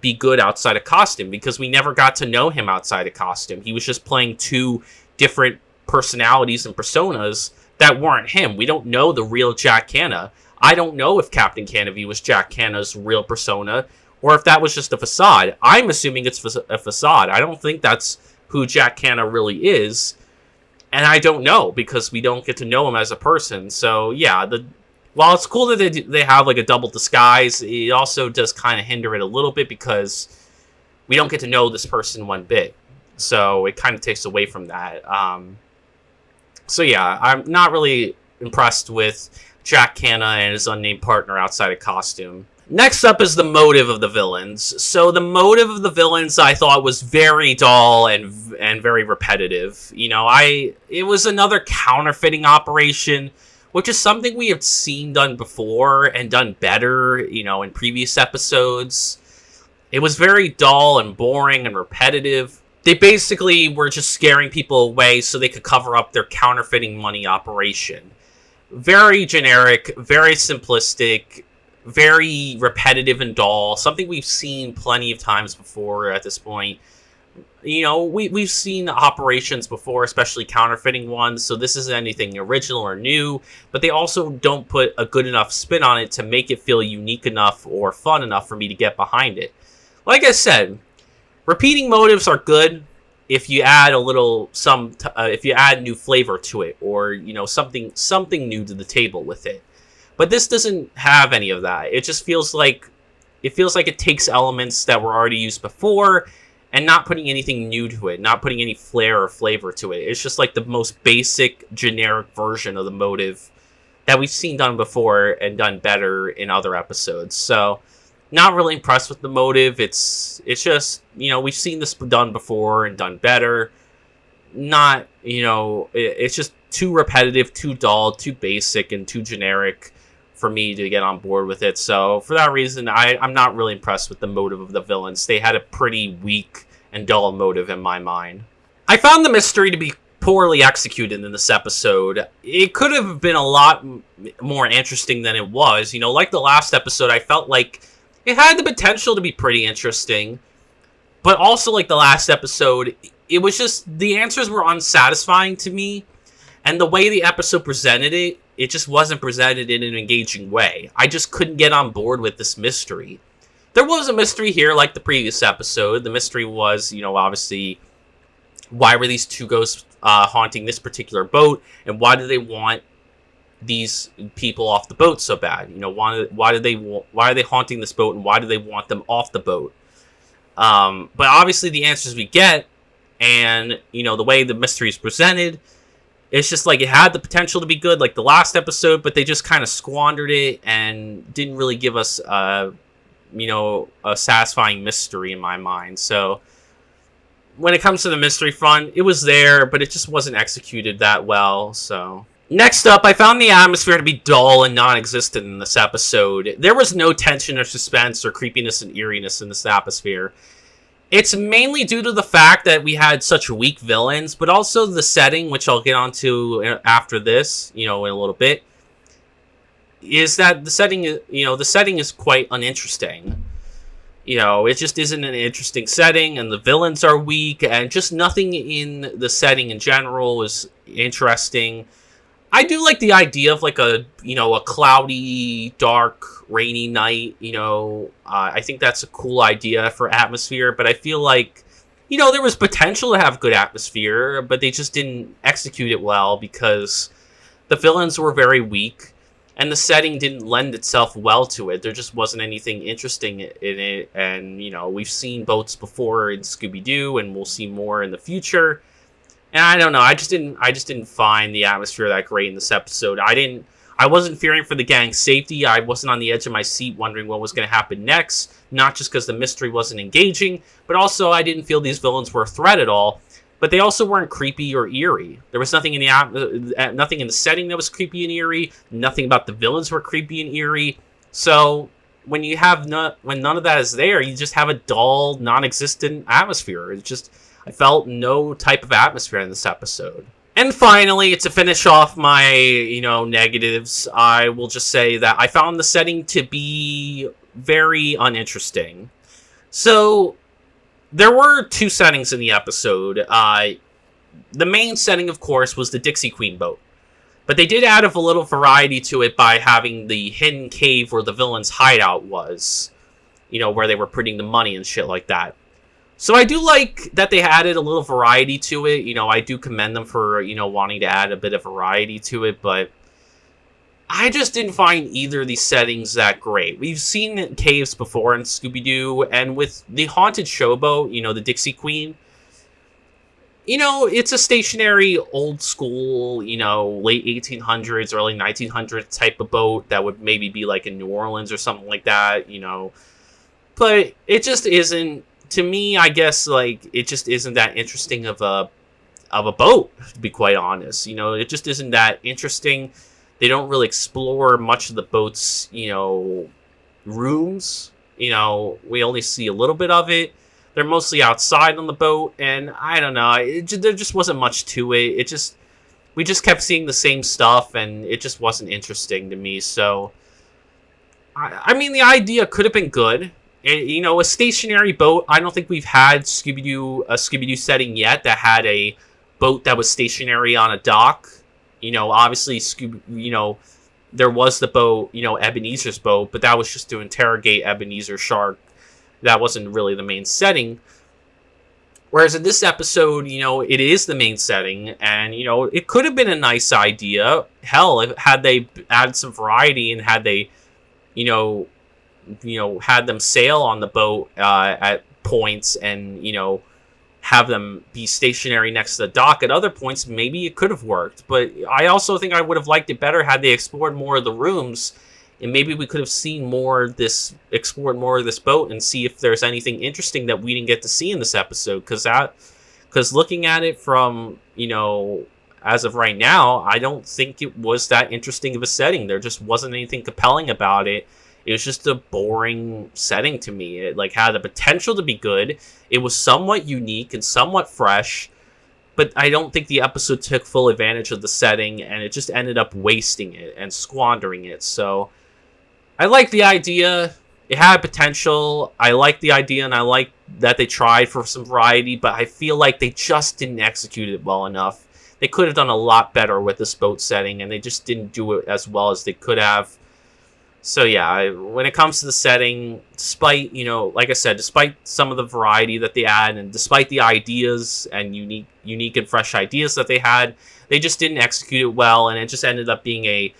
be good outside of costume, because we never got to know him outside of costume. He was just playing two different personalities and personas that weren't him. We don't know the real Jack Hanna. I don't know if Captain Canopy was Jack Hanna's real persona or if that was just a facade. I'm assuming it's a facade. I don't think that's who Jack Hanna really is. And I don't know because we don't get to know him as a person. So yeah, while it's cool that they have like a double disguise, it also does kind of hinder it a little bit because we don't get to know this person one bit. So it kind of takes away from that. So yeah, I'm not really impressed with Jack Hanna and his unnamed partner outside of costume. Next up is the motive of the villains. So the motive of the villains I thought was very dull and very repetitive. It was another counterfeiting operation, which is something we have seen done before and done better, in previous episodes. It was very dull and boring and repetitive. They basically were just scaring people away so they could cover up their counterfeiting money operation. Very generic, very simplistic, very repetitive and dull. Something we've seen plenty of times before at this point. We've seen operations before, especially counterfeiting ones, so this isn't anything original or new, but they also don't put a good enough spin on it to make it feel unique enough or fun enough for me to get behind it. Like I said, repeating motives are good if you add if you add new flavor to it, or something new to the table with it. But this doesn't have any of that. It just feels like it takes elements that were already used before and not putting anything new to it, not putting any flair or flavor to it. It's just like the most basic, generic version of the motive that we've seen done before and done better in other episodes. So not really impressed with the motive. It's just, we've seen this done before and done better. Not, it's just too repetitive, too dull, too basic, and too generic for me to get on board with it. So for that reason, I'm not really impressed with the motive of the villains. They had a pretty weak and dull motive in my mind. I found the mystery to be poorly executed in this episode. It could have been a lot more interesting than it was. Like the last episode, I felt like it had the potential to be pretty interesting. But also, like the last episode, it was just, the answers were unsatisfying to me. And the way the episode presented it, it just wasn't presented in an engaging way. I just couldn't get on board with this mystery. There was a mystery here like the previous episode. The mystery was, obviously, why were these two ghosts haunting this particular boat? And why do they want these people off the boat so bad? Why are they haunting this boat, and why do they want them off the boat? But obviously the answers we get, and, the way the mystery is presented, it's just like it had the potential to be good like the last episode, but they just kind of squandered it and didn't really give us, a satisfying mystery in my mind. So when it comes to the mystery front, it was there, but it just wasn't executed that well. So next up, I found the atmosphere to be dull and non-existent in this episode. There was no tension or suspense or creepiness and eeriness in this atmosphere. It's mainly due to the fact that we had such weak villains, but also the setting, which I'll get onto after this, in a little bit, is that the setting is quite uninteresting. It just isn't an interesting setting, and the villains are weak, and just nothing in the setting in general is interesting. I do like the idea of like a cloudy, dark, rainy night. I think that's a cool idea for atmosphere, but I feel like, there was potential to have good atmosphere, but they just didn't execute it well because the villains were very weak and the setting didn't lend itself well to it. There just wasn't anything interesting in it. And, we've seen boats before in Scooby Doo, and we'll see more in the future. And I don't know, I just didn't find the atmosphere that great in this episode. I wasn't fearing for the gang's safety. I wasn't on the edge of my seat wondering what was going to happen next, not just because the mystery wasn't engaging, but also I didn't feel these villains were a threat at all. But they also weren't creepy or eerie. There was nothing in the setting that was creepy and eerie. Nothing about the villains were creepy and eerie. So when none of that is there, you just have a dull, non-existent atmosphere. I felt no type of atmosphere in this episode. And finally, to finish off my, negatives, I will just say that I found the setting to be very uninteresting. So there were two settings in the episode. The main setting, of course, was the Dixie Queen boat. But they did add a little variety to it by having the hidden cave where the villain's hideout was. Where they were putting the money and shit like that. So I do like that they added a little variety to it. I do commend them for, wanting to add a bit of variety to it. But I just didn't find either of these settings that great. We've seen caves before in Scooby-Doo. And with the haunted showboat, the Dixie Queen, it's a stationary, old school, late 1800s, early 1900s type of boat that would maybe be like in New Orleans or something like that, But it just isn't, to me, I guess, it just isn't that interesting of a boat, to be quite honest. It just isn't that interesting. They don't really explore much of the boat's, rooms. We only see a little bit of it. They're mostly outside on the boat, and I don't know. There just wasn't much to it. We just kept seeing the same stuff, and it just wasn't interesting to me. So, I mean, the idea could have been good. A stationary boat. I don't think we've had a Scooby-Doo setting yet that had a boat that was stationary on a dock. Obviously, there was the boat, Ebenezer's boat, but that was just to interrogate Ebenezer Shark. That wasn't really the main setting. Whereas in this episode, it is the main setting, and, it could have been a nice idea. Hell, had they added some variety and had they, had them sail on the boat at points and, have them be stationary next to the dock at other points, maybe it could have worked. But I also think I would have liked it better had they explored more of the rooms, and maybe we could have explored more of this boat and see if there's anything interesting that we didn't get to see in this episode. Because looking at it from, as of right now, I don't think it was that interesting of a setting. There just wasn't anything compelling about it. It was just a boring setting to me. It had the potential to be good. It was somewhat unique and somewhat fresh, but I don't think the episode took full advantage of the setting, and it just ended up wasting it and squandering it. So I like the idea. It had potential. I like the idea, and I like that they tried for some variety, but I feel like they just didn't execute it well enough. They could have done a lot better with this boat setting, and they just didn't do it as well as they could have. So yeah, when it comes to the setting, despite, like I said, despite some of the variety that they add, and despite the ideas and unique and fresh ideas that they had, they just didn't execute it well, and it just ended up being a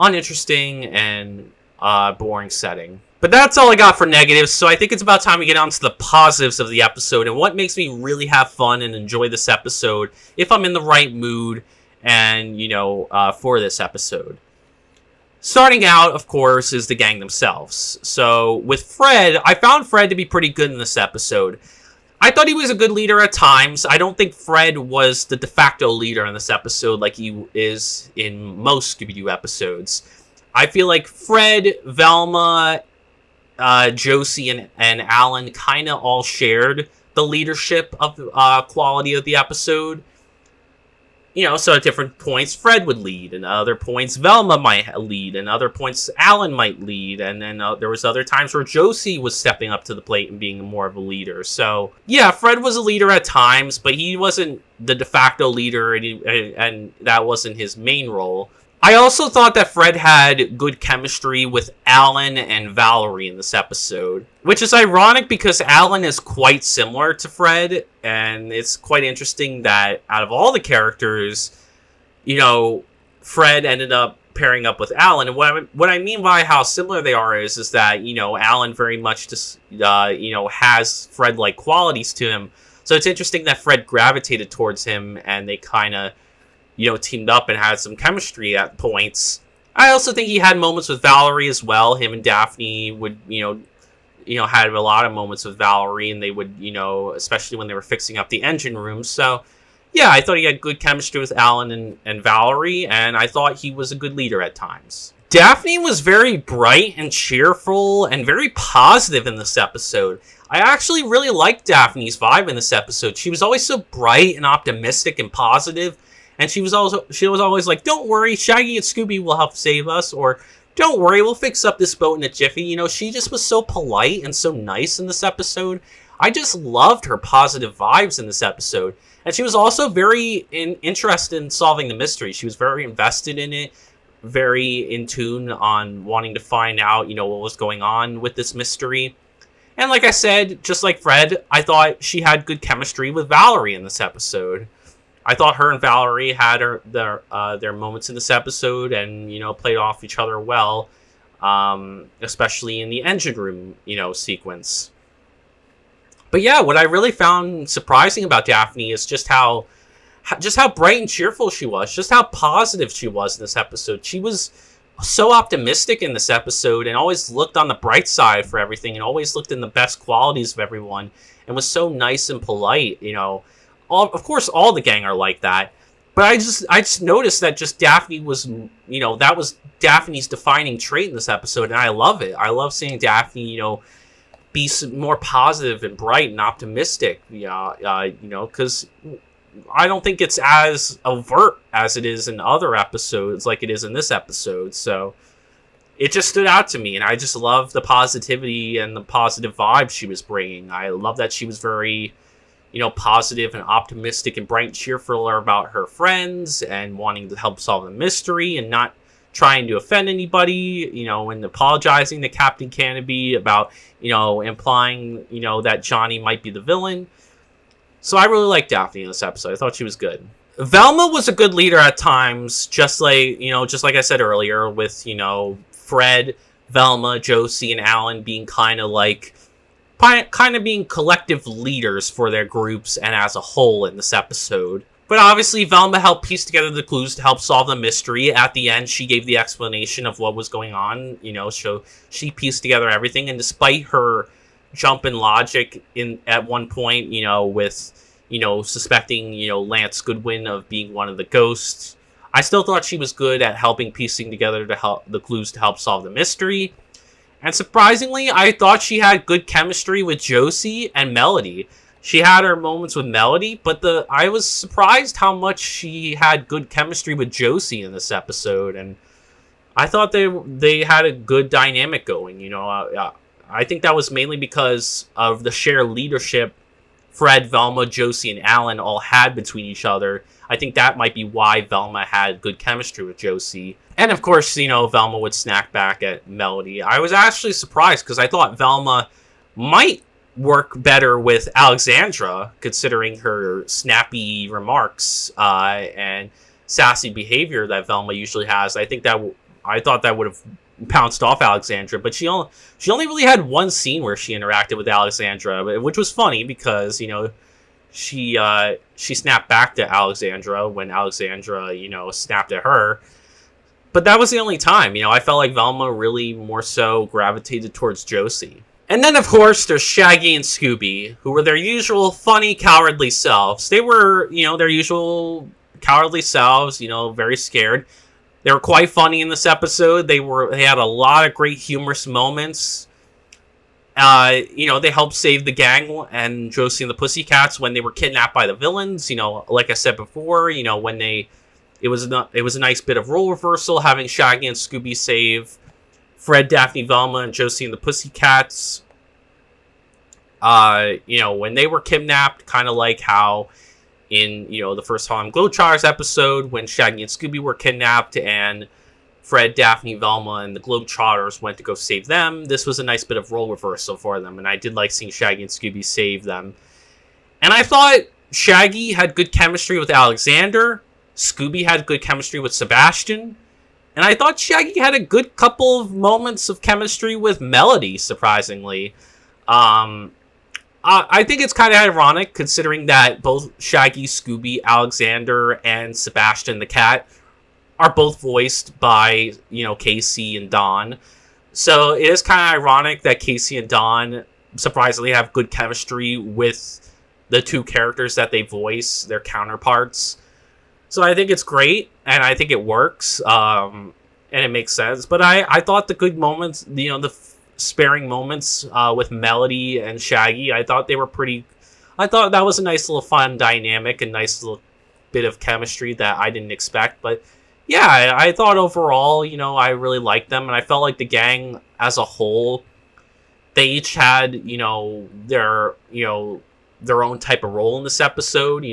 uninteresting and boring setting. But that's all I got for negatives, so I think it's about time we get on to the positives of the episode, and what makes me really have fun and enjoy this episode, if I'm in the right mood, and, for this episode. Starting out, of course, is the gang themselves. So, with Fred, I found Fred to be pretty good in this episode. I thought he was a good leader at times. I don't think Fred was the de facto leader in this episode like he is in most Scooby-Doo episodes. I feel like Fred, Velma, Josie, and Alan kind of all shared the leadership of quality of the episode. So at different points, Fred would lead, and other points, Velma might lead, and other points, Alan might lead, and then there was other times where Josie was stepping up to the plate and being more of a leader. So, yeah, Fred was a leader at times, but he wasn't the de facto leader, and that wasn't his main role. I also thought that Fred had good chemistry with Alan and Valerie in this episode, which is ironic because Alan is quite similar to Fred, and it's quite interesting that out of all the characters, Fred ended up pairing up with Alan. And what I mean by how similar they are is that, Alan very much just, has Fred-like qualities to him, So it's interesting that Fred gravitated towards him, and they kind of, teamed up and had some chemistry at points. I also think he had moments with Valerie as well. Him and Daphne would, had a lot of moments with Valerie, and they would, especially when they were fixing up the engine room. So, yeah, I thought he had good chemistry with Alan and Valerie, and I thought he was a good leader at times. Daphne was very bright and cheerful and very positive in this episode. I actually really liked Daphne's vibe in this episode. She was always so bright and optimistic and positive, and she was always like, "Don't worry, Shaggy and Scooby will help save us," or "Don't worry, we'll fix up this boat in a jiffy." She just was so polite and so nice in this episode. I just loved her positive vibes in this episode. And she was also very interested in solving the mystery. She was very invested in it, very in tune on wanting to find out, what was going on with this mystery. And like I said, just like Fred, I thought she had good chemistry with Valerie in this episode. I thought her and Valerie had their moments in this episode and, played off each other well, especially in the engine room, sequence. But yeah, what I really found surprising about Daphne is just how bright and cheerful she was, just how positive she was in this episode. She was so optimistic in this episode and always looked on the bright side for everything and always looked in the best qualities of everyone and was so nice and polite, Of course, all the gang are like that. But I just noticed that just Daphne was, that was Daphne's defining trait in this episode, and I love it. I love seeing Daphne, be more positive and bright and optimistic, because I don't think it's as overt as it is in other episodes like it is in this episode. So it just stood out to me, and I just love the positivity and the positive vibe she was bringing. I love that she was very, positive and optimistic and bright and cheerful about her friends and wanting to help solve the mystery and not trying to offend anybody, and apologizing to Captain Canopy about, implying, that Johnny might be the villain. So I really liked Daphne in this episode. I thought she was good. Velma was a good leader at times, just like I said earlier, with, Fred, Velma, Josie, and Alan being kind of being collective leaders for their groups and as a whole in this episode. But obviously, Velma helped piece together the clues to help solve the mystery. At the end, she gave the explanation of what was going on, so she pieced together everything. And despite her jump in logic at one point, with, suspecting, Lance Goodwin of being one of the ghosts, I still thought she was good at helping piecing together the clues to help solve the mystery. And surprisingly, I thought she had good chemistry with Josie and Melody. She had her moments with Melody, but I was surprised how much she had good chemistry with Josie in this episode, and I thought they had a good dynamic going. I think that was mainly because of the shared leadership Fred, Velma, Josie, and Alan all had between each other. I think that might be why Velma had good chemistry with Josie. And of course, Velma would snack back at Melody. I was actually surprised because I thought Velma might work better with Alexandra, considering her snappy remarks and sassy behavior that Velma usually has. I thought that would have pounced off Alexandra, but she only really had one scene where she interacted with Alexandra, which was funny because she snapped back to Alexandra when Alexandra snapped at her. But that was the only time. I felt like Velma really more so gravitated towards Josie. And then, of course, there's Shaggy and Scooby, who were their usual funny, cowardly selves. They were, their usual cowardly selves, very scared. They were quite funny in this episode. They had a lot of great humorous moments. They helped save the gang and Josie and the Pussycats when they were kidnapped by the villains. Like I said before, when it was a nice bit of role reversal, having Shaggy and Scooby save Fred, Daphne, Velma, and Josie and the Pussycats. When they were kidnapped, kind of like how in, the first Harlem Globetrotters episode, when Shaggy and Scooby were kidnapped and Fred, Daphne, Velma, and the Globetrotters went to go save them. This was a nice bit of role reversal for them, and I did like seeing Shaggy and Scooby save them. And I thought Shaggy had good chemistry with Alexander. Scooby had good chemistry with Sebastian. And I thought Shaggy had a good couple of moments of chemistry with Melody, surprisingly. I think it's kind of ironic considering that both Shaggy, Scooby, Alexander, and Sebastian the cat are both voiced by, Casey and Don. So it is kind of ironic that Casey and Don surprisingly have good chemistry with the two characters that they voice, their counterparts. So I think it's great, and I think it works, and it makes sense. But I thought the good moments, the sparing moments with Melody and Shaggy, I thought they were pretty. I thought that was a nice little fun dynamic, a nice little bit of chemistry that I didn't expect. But yeah, I thought overall, I really liked them, and I felt like the gang as a whole, they each had, their own type of role in this episode,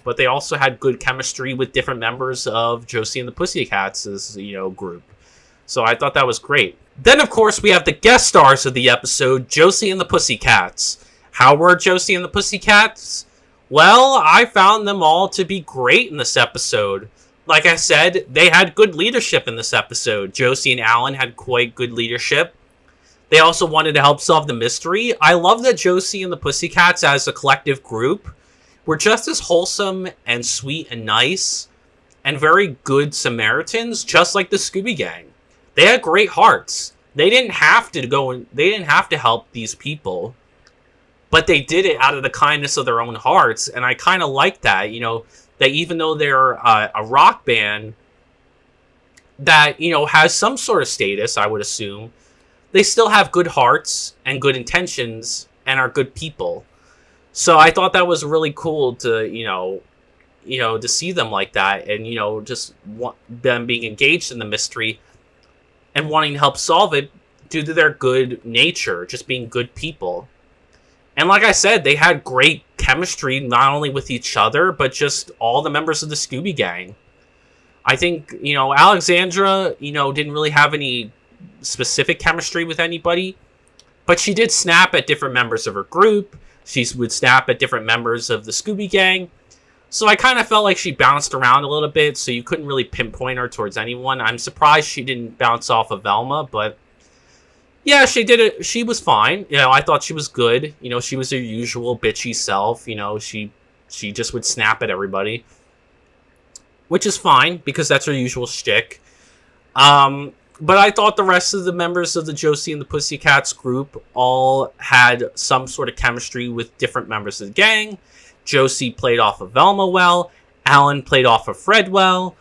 but they also had good chemistry with different members of Josie and the Pussycats' group. So I thought that was great. Then, of course, we have the guest stars of the episode, Josie and the Pussycats. How were Josie and the Pussycats? Well, I found them all to be great in this episode. Like I said, they had good leadership in this episode. Josie and Alan had quite good leadership. They also wanted to help solve the mystery. I love that Josie and the Pussycats, as a collective group, were just as wholesome and sweet and nice and very good Samaritans, just like the Scooby Gang. They had great hearts. They didn't have to help these people, but they did it out of the kindness of their own hearts, and I kind of like that, that even though they're a rock band that, has some sort of status, I would assume, they still have good hearts and good intentions and are good people. So I thought that was really cool to, to see them like that and, just them being engaged in the mystery and wanting to help solve it due to their good nature, just being good people. And like I said, they had great chemistry, not only with each other, but just all the members of the Scooby Gang. I think, Alexandra, didn't really have any specific chemistry with anybody, but she did snap at different members of her group. She would snap at different members of the Scooby Gang. So I kind of felt like she bounced around a little bit, so you couldn't really pinpoint her towards anyone. I'm surprised she didn't bounce off of Velma, but yeah, she did it. She was fine. I thought she was good. She was her usual bitchy self. She just would snap at everybody, which is fine because that's her usual shtick. But I thought the rest of the members of the Josie and the Pussycats group all had some sort of chemistry with different members of the gang. Josie played off of Velma well. Alan played off of Fred well.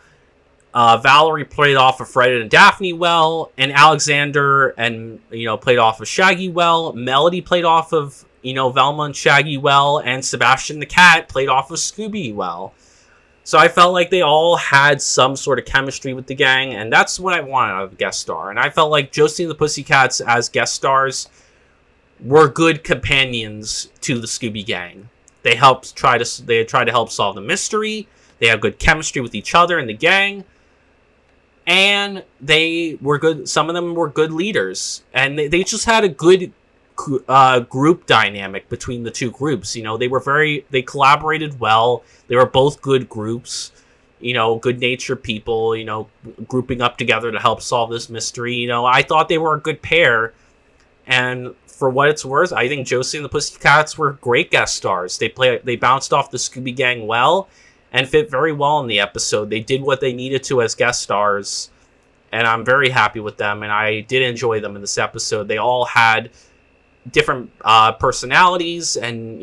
Valerie played off of Fred and Daphne well. And Alexander played off of Shaggy well. Melody played off of, Velma and Shaggy well. And Sebastian the cat played off of Scooby well. So I felt like they all had some sort of chemistry with the gang, and that's what I wanted out of a guest star. And I felt like Josie and the Pussycats as guest stars were good companions to the Scooby Gang. They tried to help solve the mystery. They had good chemistry with each other in the gang, and they were good. Some of them were good leaders, and they just had a good group dynamic between the two groups. They collaborated well. They were both good groups, good natured people, grouping up together to help solve this mystery. I thought they were a good pair, and for what it's worth, I think Josie and the Pussycats were great guest stars. They bounced off the Scooby Gang well and fit very well in the episode. They did what they needed to as guest stars, and I'm very happy with them, and I did enjoy them in this episode. They all had different personalities and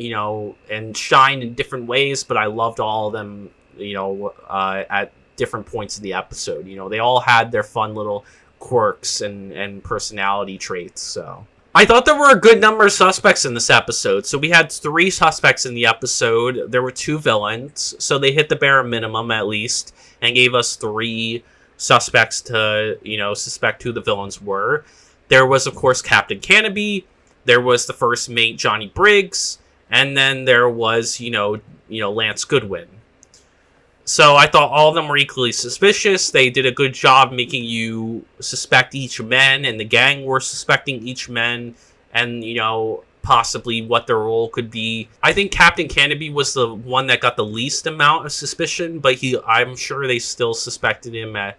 shined in different ways, but I loved all of them at different points of the episode. They all had their fun little quirks and personality traits. So I thought there were a good number of suspects in this episode. So we had 3 suspects in the episode. There were 2 villains, so they hit the bare minimum at least and gave us 3 suspects to suspect who the villains were. There was, of course, Captain Canopy. There was the first mate, Johnny Briggs, and then there was, Lance Goodwin. So I thought all of them were equally suspicious. They did a good job making you suspect each man, and the gang were suspecting each man, and, possibly what their role could be. I think Captain Canopy was the one that got the least amount of suspicion, but I'm sure they still suspected him at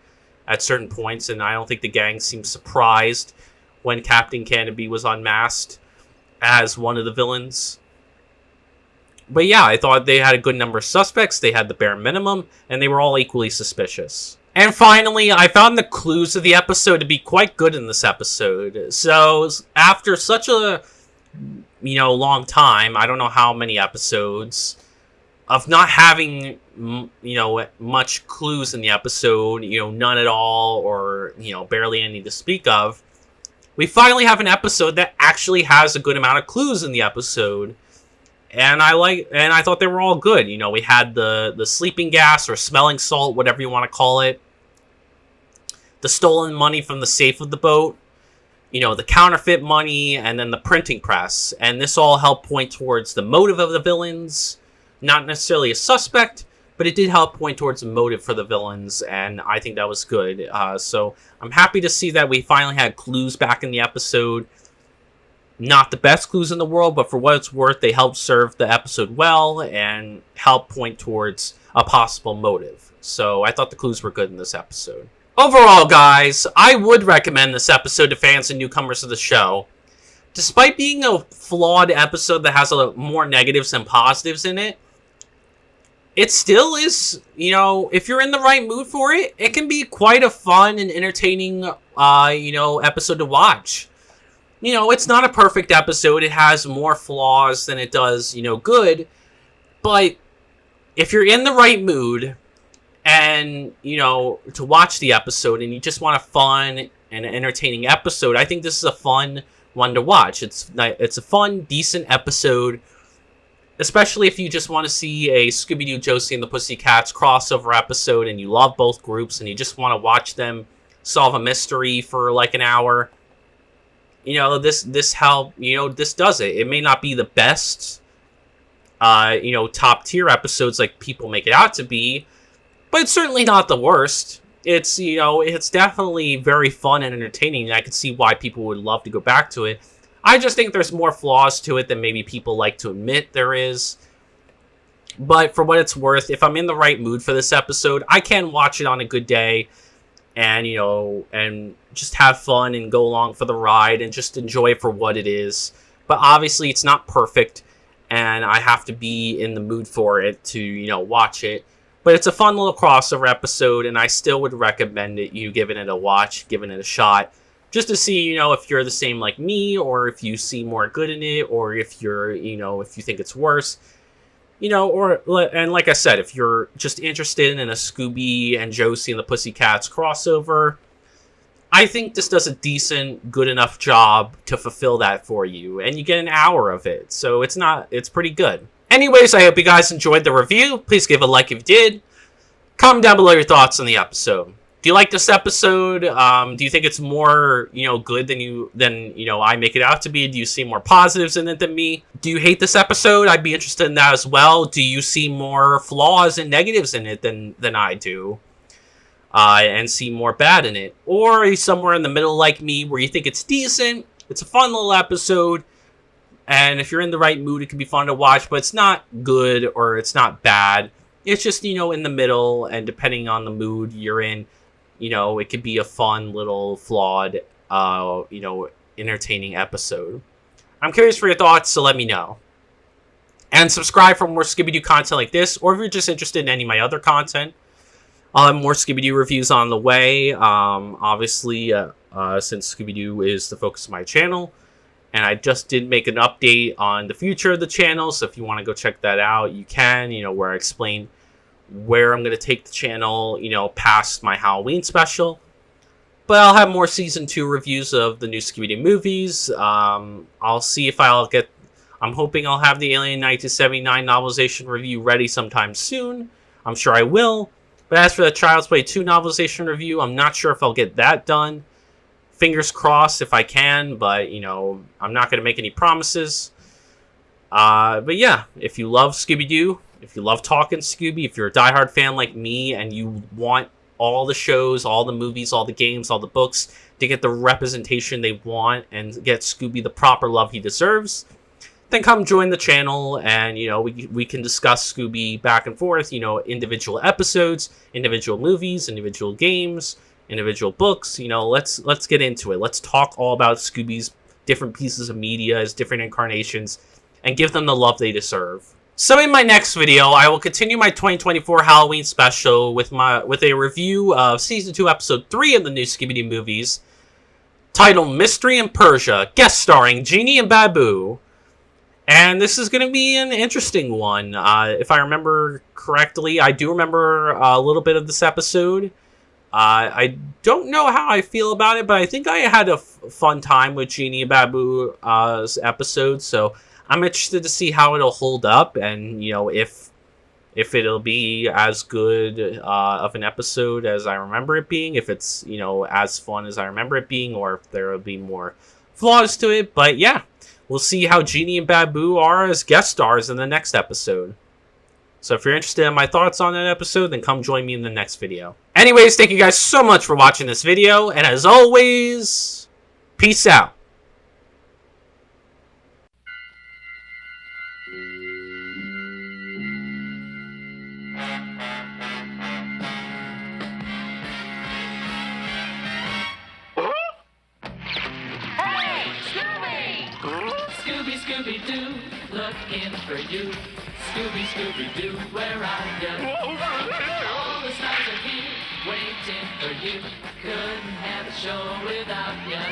certain points, and I don't think the gang seemed surprised when Captain Canopy was unmasked as one of the villains. But yeah, I thought they had a good number of suspects, they had the bare minimum, and they were all equally suspicious. And finally, I found the clues of the episode to be quite good in this episode. So, after such a, long time, I don't know how many episodes, of not having, much clues in the episode, none at all, or, barely any to speak of, we finally have an episode that actually has a good amount of clues in the episode. And I thought they were all good. We had the sleeping gas or smelling salt, whatever you want to call it. The stolen money from the safe of the boat. The counterfeit money, and then the printing press. And this all helped point towards the motive of the villains. Not necessarily a suspect, but it did help point towards a motive for the villains, and I think that was good. So I'm happy to see that we finally had clues back in the episode. Not the best clues in the world, but for what it's worth, they helped serve the episode well and help point towards a possible motive. So I thought the clues were good in this episode. Overall, guys, I would recommend this episode to fans and newcomers of the show. Despite being a flawed episode that has more negatives than positives in it, it still is, if you're in the right mood for it, it can be quite a fun and entertaining, episode to watch. It's not a perfect episode. It has more flaws than it does, good. But if you're in the right mood and, to watch the episode and you just want a fun and entertaining episode, I think this is a fun one to watch. It's a fun, decent episode, especially if you just want to see a Scooby Doo Josie and the Pussycats crossover episode and you love both groups and you just want to watch them solve a mystery for like an hour. This does it. It may not be the best, top tier episodes like people make it out to be, but it's certainly not the worst. It's, it's definitely very fun and entertaining, and I can see why people would love to go back to it. I just think there's more flaws to it than maybe people like to admit there is. But for what it's worth, if I'm in the right mood for this episode, I can watch it on a good day and, and just have fun and go along for the ride and just enjoy it for what it is. But obviously it's not perfect, and I have to be in the mood for it to, watch it. But it's a fun little crossover episode, and I still would recommend it, giving it a watch, giving it a shot, just to see, if you're the same like me, or if you see more good in it, or if you're, if you think it's worse, and like I said, if you're just interested in a Scooby and Josie and the Pussycats crossover, I think this does a decent, good enough job to fulfill that for you, and you get an hour of it, so it's pretty good. Anyways, I hope you guys enjoyed the review. Please give a like if you did. Comment down below your thoughts on the episode. Do you like this episode? Do you think it's more, good than I make it out to be? Do you see more positives in it than me? Do you hate this episode? I'd be interested in that as well. Do you see more flaws and negatives in it than I do? And see more bad in it? Or are you somewhere in the middle like me where you think it's decent, it's a fun little episode, and if you're in the right mood, it can be fun to watch, but it's not good or it's not bad. It's just, in the middle, and depending on the mood you're in, it could be a fun little flawed, entertaining episode. I'm curious for your thoughts, so let me know. And subscribe for more Scooby Doo content like this, or if you're just interested in any of my other content, I'll have more Scooby Doo reviews on the way. Obviously, since Scooby Doo is the focus of my channel. And I just did make an update on the future of the channel, so if you want to go check that out, you can, where I explain where I'm going to take the channel, past my Halloween special. But I'll have more Season 2 reviews of the new Scooby Doo movies. I'll see if I'm hoping I'll have the Alien 1979 novelization review ready sometime soon. I'm sure I will. But as for the Child's Play 2 novelization review, I'm not sure if I'll get that done. Fingers crossed if I can, but, I'm not going to make any promises. But yeah, if you love Scooby-Doo, if you love talking Scooby, if you're a diehard fan like me and you want all the shows, all the movies, all the games, all the books to get the representation they want and get Scooby the proper love he deserves, then come join the channel and, we can discuss Scooby back and forth, individual episodes, individual movies, individual games, individual books. Let's get into it. Let's talk all about Scooby's different pieces of media, his different incarnations, and give them the love they deserve. So in my next video, I will continue my 2024 Halloween special with a review of Season 2, Episode 3 of the new Scooby Doo movies, titled Mystery in Persia, guest starring Genie and Babu. And this is going to be an interesting one. If I remember correctly, I do remember a little bit of this episode. I don't know how I feel about it, but I think I had a fun time with Genie and Babu's episode, so I'm interested to see how it'll hold up, and, you know, if it'll be as good of an episode as I remember it being, if it's, you know, as fun as I remember it being, or if there will be more flaws to it. But yeah, we'll see how Genie and Babu are as guest stars in the next episode. So if you're interested in my thoughts on that episode, then come join me in the next video. Anyways, thank you guys so much for watching this video, and as always, peace out. Scooby, Scooby Doo, looking for you. Scooby, Scooby Doo, where are you? All the stars are here, waiting for you. Couldn't have a show without you.